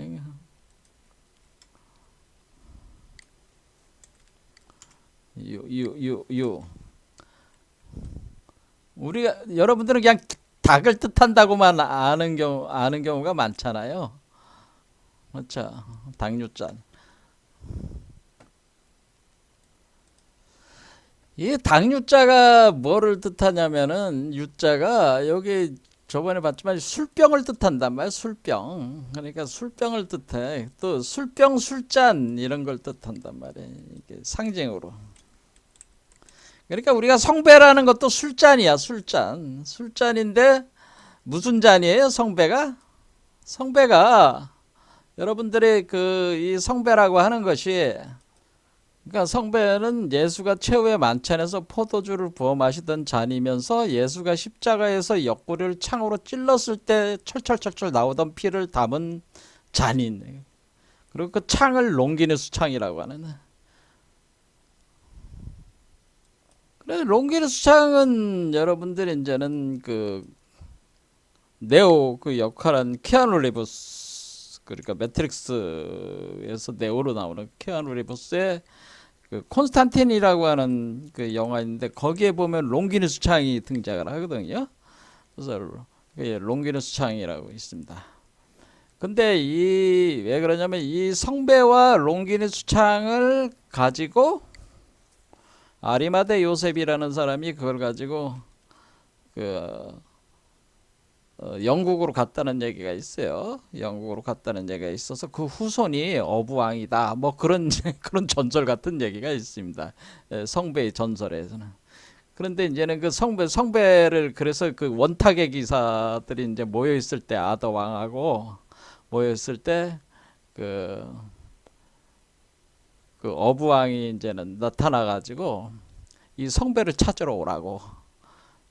유. 우리가 여러분들은 그냥 닭을 뜻한다고만 아는 경우가 많잖아요. 그렇죠. 당유자. 이 당유자가 뭐를 뜻하냐면은 유자가 여기 저번에 봤지만 술병을 뜻한단 말이야. 술병. 그러니까 술병을 뜻해. 또 술병, 술잔 이런 걸 뜻한단 말이야. 이게 상징으로. 그러니까 우리가 성배라는 것도 술잔이야. 술잔인데 무슨 잔이에요? 성배가 여러분들이 이 성배라고 하는 것이 그러니까 성배는 예수가 최후의 만찬에서 포도주를 부어 마시던 잔이면서 예수가 십자가에서 옆구리를 창으로 찔렀을 때 철철철철 나오던 피를 담은 잔인. 그리고 그 창을 롱기누스 창이라고 하는. 그래서 롱기누스 창은 여러분들이 이제는 네오 역할한 키아누 리브스 그러니까 매트릭스에서 네오로 나오는 키아누 리브스의 콘스탄틴이라고 하는 영화인데 거기에 보면 롱기누스 창이 등장을 하거든요. 그래서 롱기누스 창이라고 있습니다. 근데 왜 그러냐면 이 성배와 롱기누스 창을 가지고 아리마대 요셉이라는 사람이 그걸 가지고 영국으로 갔다는 얘기가 있어요. 영국으로 갔다는 얘기가 있어서 그 후손이 어부왕이다. 뭐 그런 전설 같은 얘기가 있습니다. 성배의 전설에서는. 그런데 이제는 그 성배를 그래서 그 원탁의 기사들이 이제 모여 있을 때 아더왕하고 모여 있을 때 그 어부왕이 이제는 나타나 가지고 이 성배를 찾으러 오라고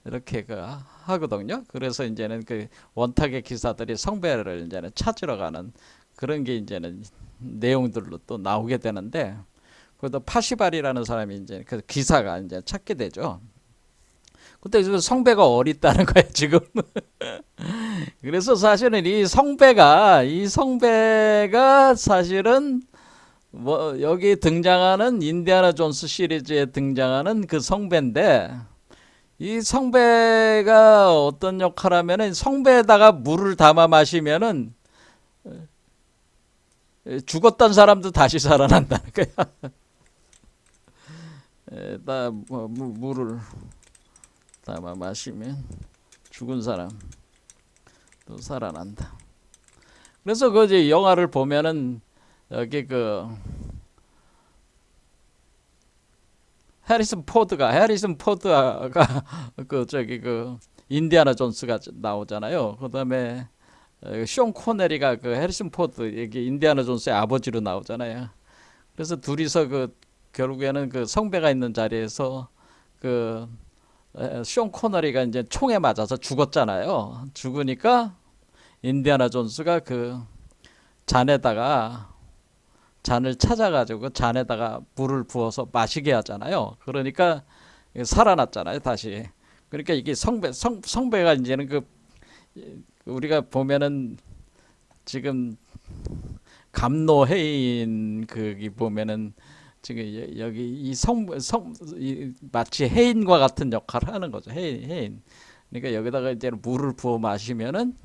이렇게 하거든요. 그래서 이제는 그 원탁의 기사들이 성배를 이제는 찾으러 가는 그런 게 이제는 내용들로 또 나오게 되는데, 그것도 파시발이라는 사람이 이제 그 기사가 이제 찾게 되죠. 근데 지금 성배가 어리다는 거예요, 지금. 그래서 사실은 이 성배가 사실은 뭐 여기 등장하는 인디아나 존스 시리즈에 등장하는 그 성배인데, 이 성배가 어떤 역할을 하면은 성배에다가 물을 담아 마시면은 죽었던 사람도 다시 살아난다는 거야. 물을 담아 마시면 죽은 사람도 살아난다. 그래서 그 이제 영화를 보면은 여기 해리슨 포드가 인디아나 존스가 나오잖아요. 그다음에 쇼 코네리가 해리슨 포드 여기 인디아나 존스의 아버지로 나오잖아요. 그래서 둘이서 결국에는 성배가 있는 자리에서 쇼 코너리가 이제 총에 맞아서 죽었잖아요. 죽으니까 인디아나 존스가 잔을 찾아가지고 잔에다가 물을 부어서 마시게 하잖아요. 그러니까 살아났잖아요, 다시. 그러니까 이게 성배가 이제는 우리가 보면은 지금 감노해인 거기 보면은 지금 여기 마치 해인과 같은 역할을 하는 거죠. 해인. 그러니까 여기다가 이제 물을 부어 마시면은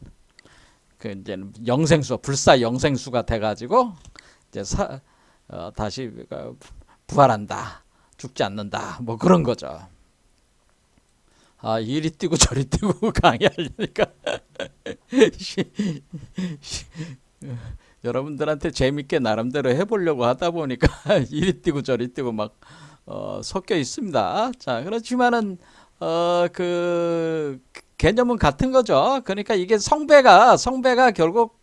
그 이제 영생수, 불사 영생수가 돼가지고 이제 다시 부활한다, 죽지 않는다, 뭐 그런 거죠. 아, 이리 뛰고 저리 뛰고 강의하려니까 여러분들한테 재밌게 나름대로 해보려고 하다 보니까 이리 뛰고 저리 뛰고 막 섞여 있습니다. 자, 그렇지만은 그 개념은 같은 거죠. 그러니까 이게 성배가 결국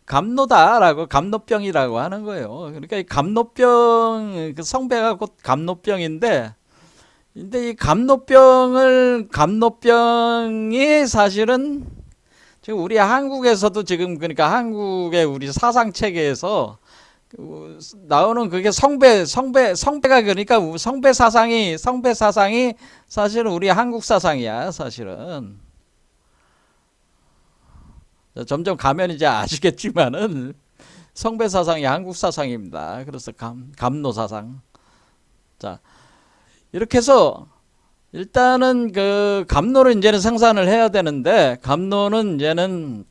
감노다라고 감노병이라고 하는 거예요. 그러니까 이 감노병 그 성배가 곧 감노병인데, 근데 이 감노병이 사실은 지금 우리 한국에서도 지금 그러니까 한국의 우리 사상 체계에서 나오는 그게 성배가 그러니까 성배 사상이 사실은 우리 한국 사상이야, 사실은. 점점 가면 이제 아시겠지만은 성배 사상이 한국 사상입니다. 그래서 감노 사상. 자, 이렇게 해서 일단은 그 감노를 이제는 생산을 해야 되는데, 감노는 이제는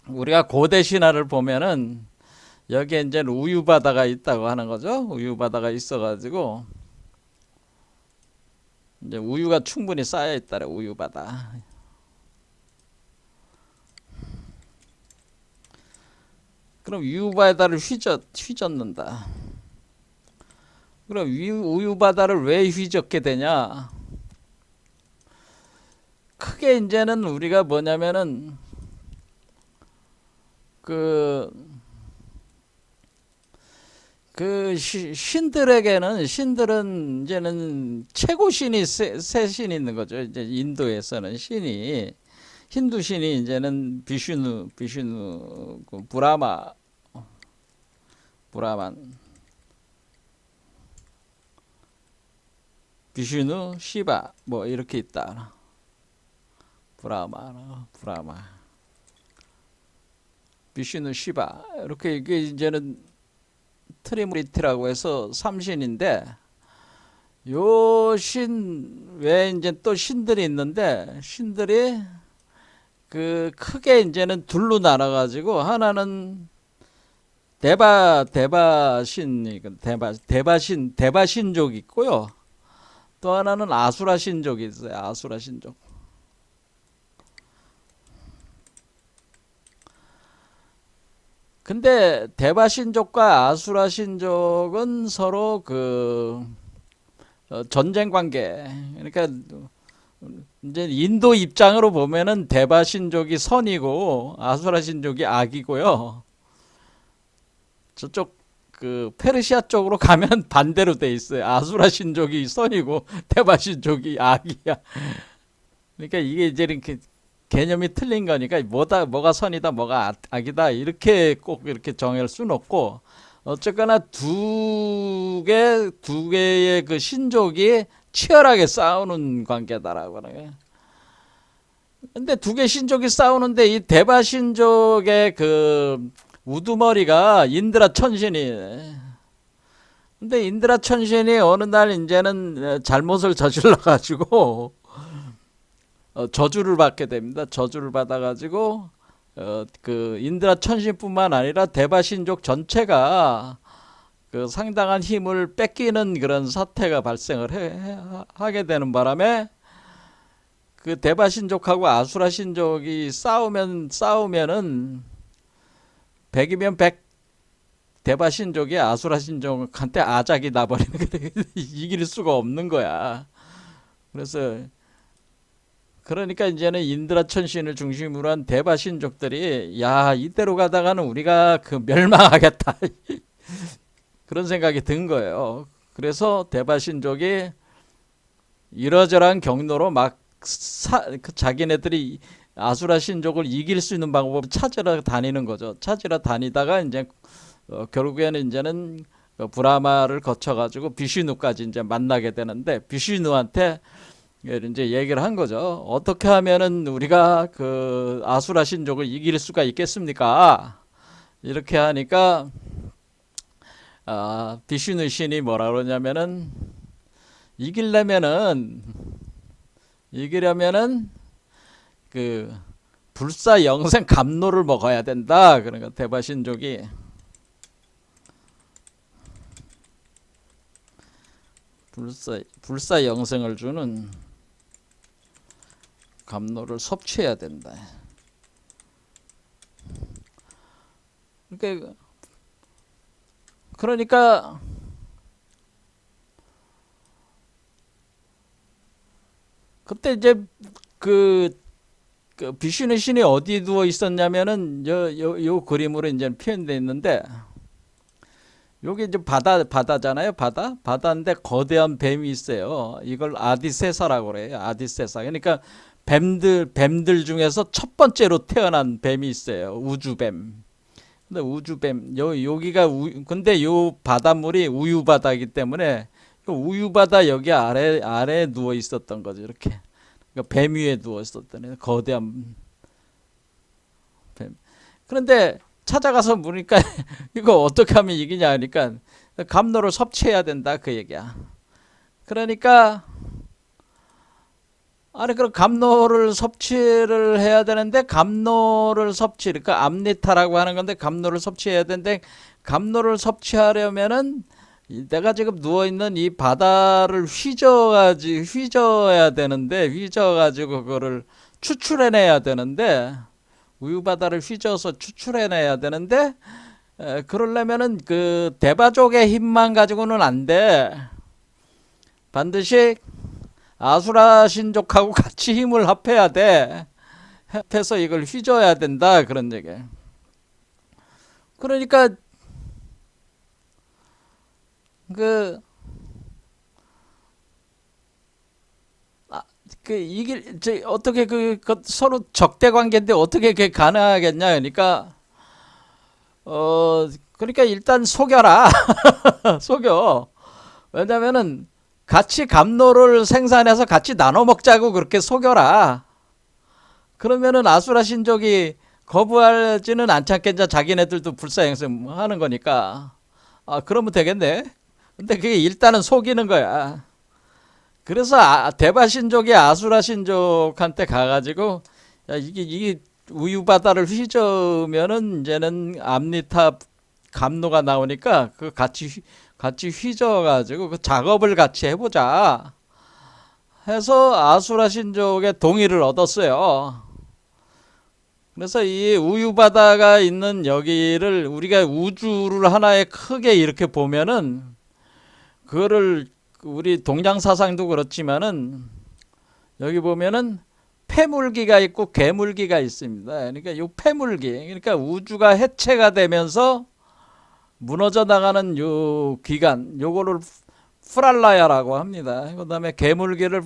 우리가 고대 신화를 보면은 여기에 이제 우유바다가 있다고 하는 거죠. 우유바다가 있어가지고 이제 우유가 충분히 쌓여 있다래. 우유바다. 그럼 우유바다를 휘젓는다. 그럼 우유바다를 왜 휘젓게 되냐? 크게 이제는 우리가 뭐냐면은 신들은 이제는 최고 신이 세 신이 있는 거죠. 이제 인도에서는 힌두 신이 이제는 비슈누, 브라만, 비슈누, 시바 뭐 이렇게 있다. 브라마, 비슈누, 시바 이렇게 이게 이제는 트리무리티라고 해서 삼신인데, 요 신 외에 이제 또 신들이 있는데, 신들이 그 크게 이제는 둘로 나눠가지고 하나는 대바신족 있고요. 또 하나는 아수라신족이 있어요. 아수라신족. 근데 대바신족과 아수라신족은 서로 전쟁 관계. 그러니까 이제 인도 입장으로 보면은 대바신족이 선이고 아수라신족이 악이고요. 저쪽 그 페르시아 쪽으로 가면 반대로 돼 있어요. 아수라신족이 선이고 대바신족이 악이야. 그러니까 이게 이제 이렇게 개념이 틀린 거니까 뭐가 선이다 뭐가 악이다 이렇게 꼭 이렇게 정할 수는 없고, 어쨌거나 두 개의 그 신족이 치열하게 싸우는 관계다라고 하는 거예요. 근데 두 개 신족이 싸우는데 이 대바 신족의 그 우두머리가 인드라 천신이. 근데 인드라 천신이 어느 날 이제는 잘못을 저질러 가지고 저주를 받게 됩니다. 저주를 받아가지고 그 인드라 천신뿐만 아니라 대바신족 전체가 그 상당한 힘을 뺏기는 그런 사태가 발생을 하게 되는 바람에, 그 대바신족하고 아수라신족이 싸우면은 100이면 100 대바신족이 아수라신족한테 아작이 나버리는 거야. 이길 수가 없는 거야. 그러니까 이제는 인드라 천신을 중심으로 한 대바신족들이 야, 이대로 가다가는 우리가 그 멸망하겠다. 그런 생각이 든 거예요. 그래서 대바신족이 이러저러한 경로로 막 자기네들이 아수라 신족을 이길 수 있는 방법을 찾으러 다니는 거죠. 찾으러 다니다가 이제 결국에는 이제는 브라마를 거쳐가지고 비슈누까지 이제 만나게 되는데, 비슈누한테 이제 얘기를 한 거죠. 어떻게 하면은 우리가 그 아수라 신족을 이길 수가 있겠습니까? 이렇게 하니까 비슈누 신이 뭐라 그러냐면은 이기려면은 그 불사 영생 감로를 먹어야 된다. 그러니까 대바신족이 불사 영생을 주는 감로를 섭취해야 된다. 그러니까 그때 이제 그 비슈누 신이 어디 누워 있었냐면은 요 그림으로 이제 표현되어 있는데, 여기 이제 바다잖아요. 바다인데 거대한 뱀이 있어요. 이걸 아디세사라고 그래요. 아디세사. 그러니까 뱀들 중에서 첫 번째로 태어난 뱀이 있어요. 우주뱀. 근데 우주뱀 여기가 근데 요 바닷물이 우유바다이기 때문에 우유바다 여기 아래 누워 있었던 거죠. 이렇게. 그러니까 뱀 위에 누워 있었던 거대한 뱀. 그런데 찾아가서 보니까 이거 어떻게 하면 이기냐 하니까 감로를 섭취해야 된다 그 얘기야. 그러니까 그럼 감로를 섭취를 해야 되는데, 그러니까 암리타라고 하는 건데 감로를 섭취해야 되는데, 감로를 섭취하려면은 내가 지금 누워 있는 이 바다를 휘저어야 되는데, 휘저어가지고 그거를 추출해내야 되는데, 우유바다를 휘저어서 추출해내야 되는데, 그러려면은 그 대바족의 힘만 가지고는 안 돼. 반드시 아수라 신족하고 같이 힘을 합해야 돼. 합해서 이걸 휘저어야 된다. 그런 얘기예요. 그러니까 어떻게 서로 적대 관계인데 어떻게 그게 가능하겠냐. 그러니까 일단 속여라. 속여. 왜냐면은 같이 감로를 생산해서 같이 나눠 먹자고 그렇게 속여라. 그러면은 아수라 신족이 거부하지는 않잖겠냐. 자기네들도 불사행성 하는 거니까. 그러면 되겠네. 근데 그게 일단은 속이는 거야. 그래서 대바 신족이 아수라 신족한테 가가지고, 야, 이게 우유바다를 휘저으면은 이제는 암리타 감로가 나오니까 그 같이 휘저어가지고 그 작업을 같이 해보자 해서 아수라 신족의 동의를 얻었어요. 그래서 이 우유바다가 있는 여기를 우리가 우주를 하나에 크게 이렇게 보면은, 그거를 우리 동양사상도 그렇지만은 여기 보면은 폐물기가 있고 괴물기가 있습니다. 그러니까 이 폐물기, 그러니까 우주가 해체가 되면서 무너져 나가는 요 기간, 요거를 프랄라야라고 합니다. 그 다음에 괴물기를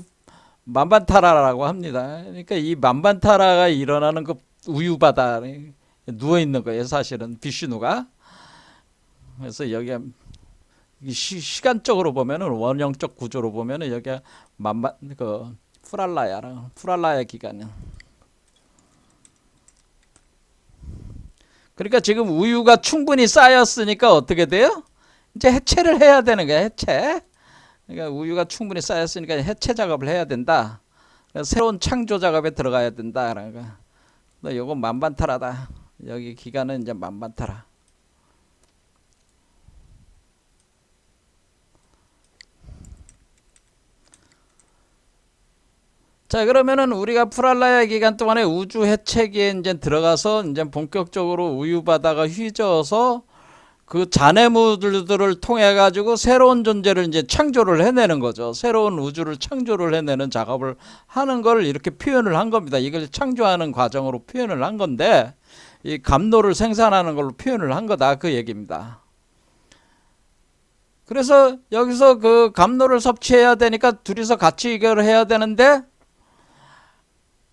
만반타라라고 합니다. 그러니까 이 만반타라가 일어나는 그 우유바다 누워 있는 거예요. 사실은 비슈누가. 그래서 여기가 시간적으로 보면은, 원형적 구조로 보면은 여기가 프랄라야 기간이야. 그러니까 지금 우유가 충분히 쌓였으니까 어떻게 돼요? 이제 해체를 해야 되는 거야. 해체. 그러니까 우유가 충분히 쌓였으니까 해체 작업을 해야 된다. 새로운 창조 작업에 들어가야 된다. 그러니까 요거 만반타라다. 여기 기간은 이제 만반타라. 자, 그러면은 우리가 프랄라야 기간 동안에 우주 해체기에 이제 들어가서 이제 본격적으로 우유바다가 휘저어서 그 잔해물들을 통해 가지고 새로운 존재를 이제 창조를 해내는 거죠. 새로운 우주를 창조를 해내는 작업을 하는 걸 이렇게 표현을 한 겁니다. 이걸 창조하는 과정으로 표현을 한 건데, 이 감로를 생산하는 걸로 표현을 한 거다 그 얘기입니다. 그래서 여기서 그 감로를 섭취해야 되니까 둘이서 같이 이걸 해야 되는데,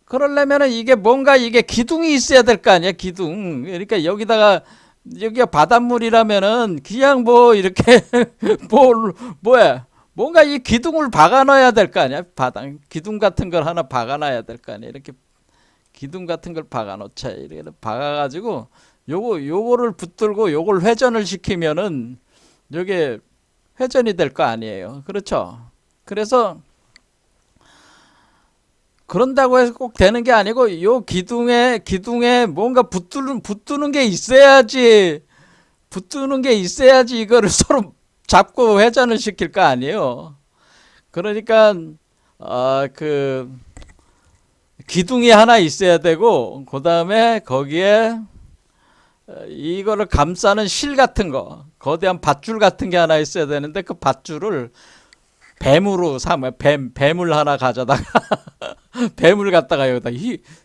그러려면은 이게 기둥이 있어야 될 거 아니야, 기둥. 그러니까 여기가 바닷물이라면은 그냥 뭐 이렇게 뭐야, 뭔가 이 기둥을 박아 놔야 될 거 아니야. 기둥 같은 걸 하나 박아 놔야 될 거 아니야. 이렇게 기둥 같은 걸 박아 놓자. 이렇게 박아 가지고 요거를 붙들고 요걸 회전을 시키면은 이게 회전이 될 거 아니에요. 그렇죠? 그래서 그런다고 해서 꼭 되는 게 아니고 요 기둥에 뭔가 붙드는 게 있어야지 이거를 서로 잡고 회전을 시킬 거 아니에요. 그러니까 그 기둥이 하나 있어야 되고 그 다음에 거기에 이거를 감싸는 실 같은 거, 거대한 밧줄 같은 게 하나 있어야 되는데 그 밧줄을 뱀으로 삼아 뱀을 하나 가져다가 뱀을 갖다가 여기다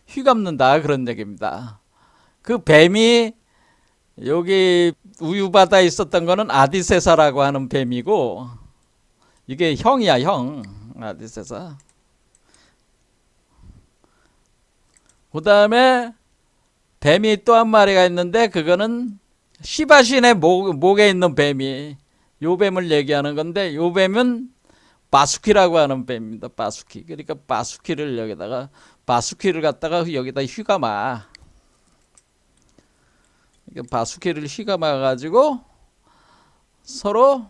휘감는다 그런 얘기입니다. 그 뱀이 여기 우유바다에 있었던 거는 아디세사라고 하는 뱀이고 이게 형이야 형 아디세사. 그 다음에 뱀이 또 한 마리가 있는데 그거는 시바신의 목에 있는 뱀이 요 뱀을 얘기하는 건데 요 뱀은 바수키라고 하는 뱀입니다. 바수키. 그러니까 바수키를 갖다가 여기다 휘감아. 그러니까 바수키를 휘감아 가지고 서로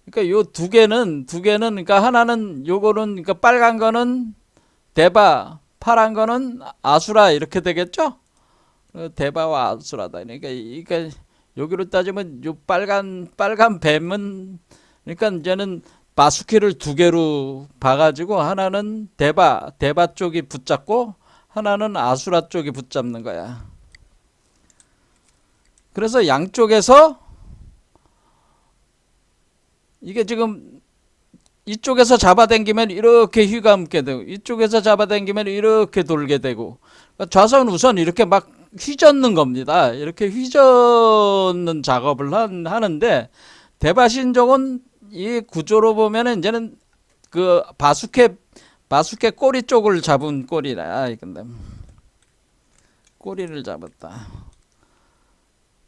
그러니까 요 두 개는 그러니까 하나는 요거는 그러니까 빨간 거는 대바, 파란 거는 아수라 이렇게 되겠죠? 대바와 아수라다. 그러니까 여기로 따지면 요 빨간 뱀은 그러니까 이제는 바수키를 두 개로 봐가지고 하나는 대바 쪽이 붙잡고 하나는 아수라 쪽이 붙잡는 거야. 그래서 양쪽에서 이게 지금 이쪽에서 잡아당기면 이렇게 휘감게 되고 이쪽에서 잡아당기면 이렇게 돌게 되고 그러니까 좌선 우선 이렇게 막 휘젓는 겁니다. 이렇게 휘젓는 작업을 하는데 대바신종은 이 구조로 보면은 이제는 그 바수케 꼬리 쪽을 잡은 꼬리라. 근데 꼬리를 잡았다.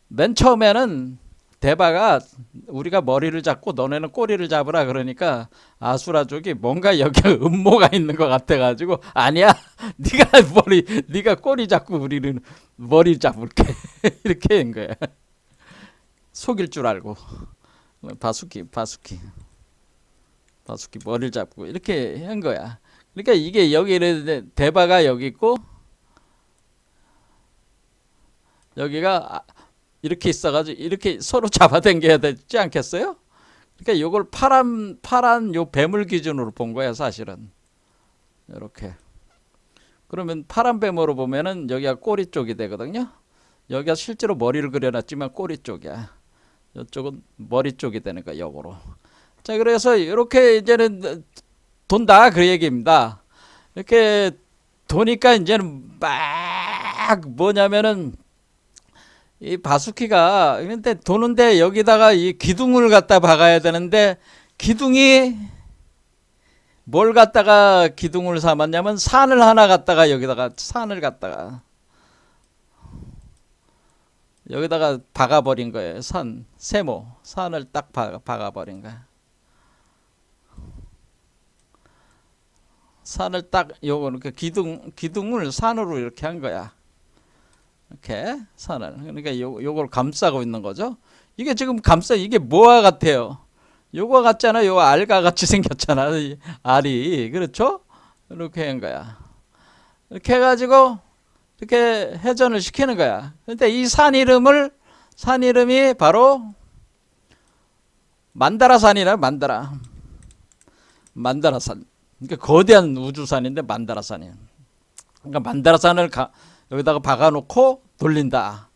맨 처음에는 대바가 우리가 머리를 잡고 너네는 꼬리를 잡으라 그러니까 아수라 쪽이 뭔가 여기에 음모가 있는 것 같아가지고 아니야 네가 꼬리 잡고 우리는 머리 잡을게 이렇게 한 거야. 속일 줄 알고 바수키 머리를 잡고 이렇게 한 거야. 그러니까 이게 여기는 대바가 여기 있고 여기가 이렇게 있어가지고 이렇게 서로 잡아당겨야 되지 않겠어요? 그러니까 요걸 파란 요 뱀을 기준으로 본 거야 사실은. 이렇게. 그러면 파란 뱀으로 보면은 여기가 꼬리 쪽이 되거든요. 여기가 실제로 머리를 그려놨지만 꼬리 쪽이야. 이쪽은 머리 쪽이 되는 거야 역으로. 자 그래서 이렇게 이제는 돈다 그 얘기입니다. 이렇게 도니까 이제는 막 뭐냐면은 이 바수키가 근데 도는데 여기다가 이 기둥을 갖다 박아야 되는데 기둥이 뭘 갖다가 기둥을 삼았냐면 산을 하나 갖다가 산을 갖다가 여기다가 박아버린 거예요. 산을 딱 박아버린 거야. 산을 딱 요거는 그 기둥을 산으로 이렇게 한 거야. 이렇게 산을 그러니까 요걸 감싸고 있는 거죠. 이게 지금 이게 뭐와 같아요? 요거 같잖아. 요 알과 같이 생겼잖아. 이 알이 그렇죠? 이렇게 한 거야. 이렇게 해가지고 이렇게 회전을 시키는 거야. 근데 이 산 이름이 바로 만다라산이라 만다라산. 그러니까 거대한 우주산인데 만다라산이야. 그러니까 만다라산을 여기다가 박아놓고 돌린다.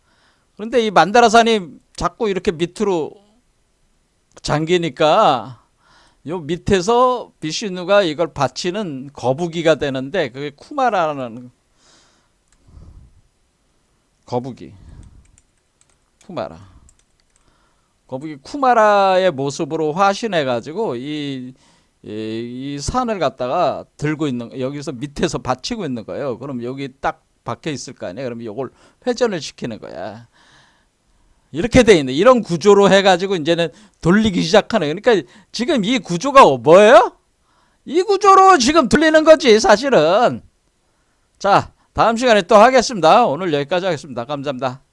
그런데 이 만다라산이 자꾸 이렇게 밑으로 잠기니까 요 밑에서 비슈누가 이걸 받치는 거북이가 되는데 그게 쿠마라는 거북이 쿠마라의 모습으로 화신해가지고 이 산을 갖다가 들고 있는 여기서 밑에서 받치고 있는 거예요. 그럼 여기 딱 박혀 있을 거 아니에요. 그럼 이걸 회전을 시키는 거야. 이렇게 돼 있네. 이런 구조로 해가지고 이제는 돌리기 시작하는. 그러니까 지금 이 구조가 뭐예요? 이 구조로 지금 돌리는 거지 사실은. 자, 다음 시간에 또 하겠습니다. 오늘 여기까지 하겠습니다. 감사합니다.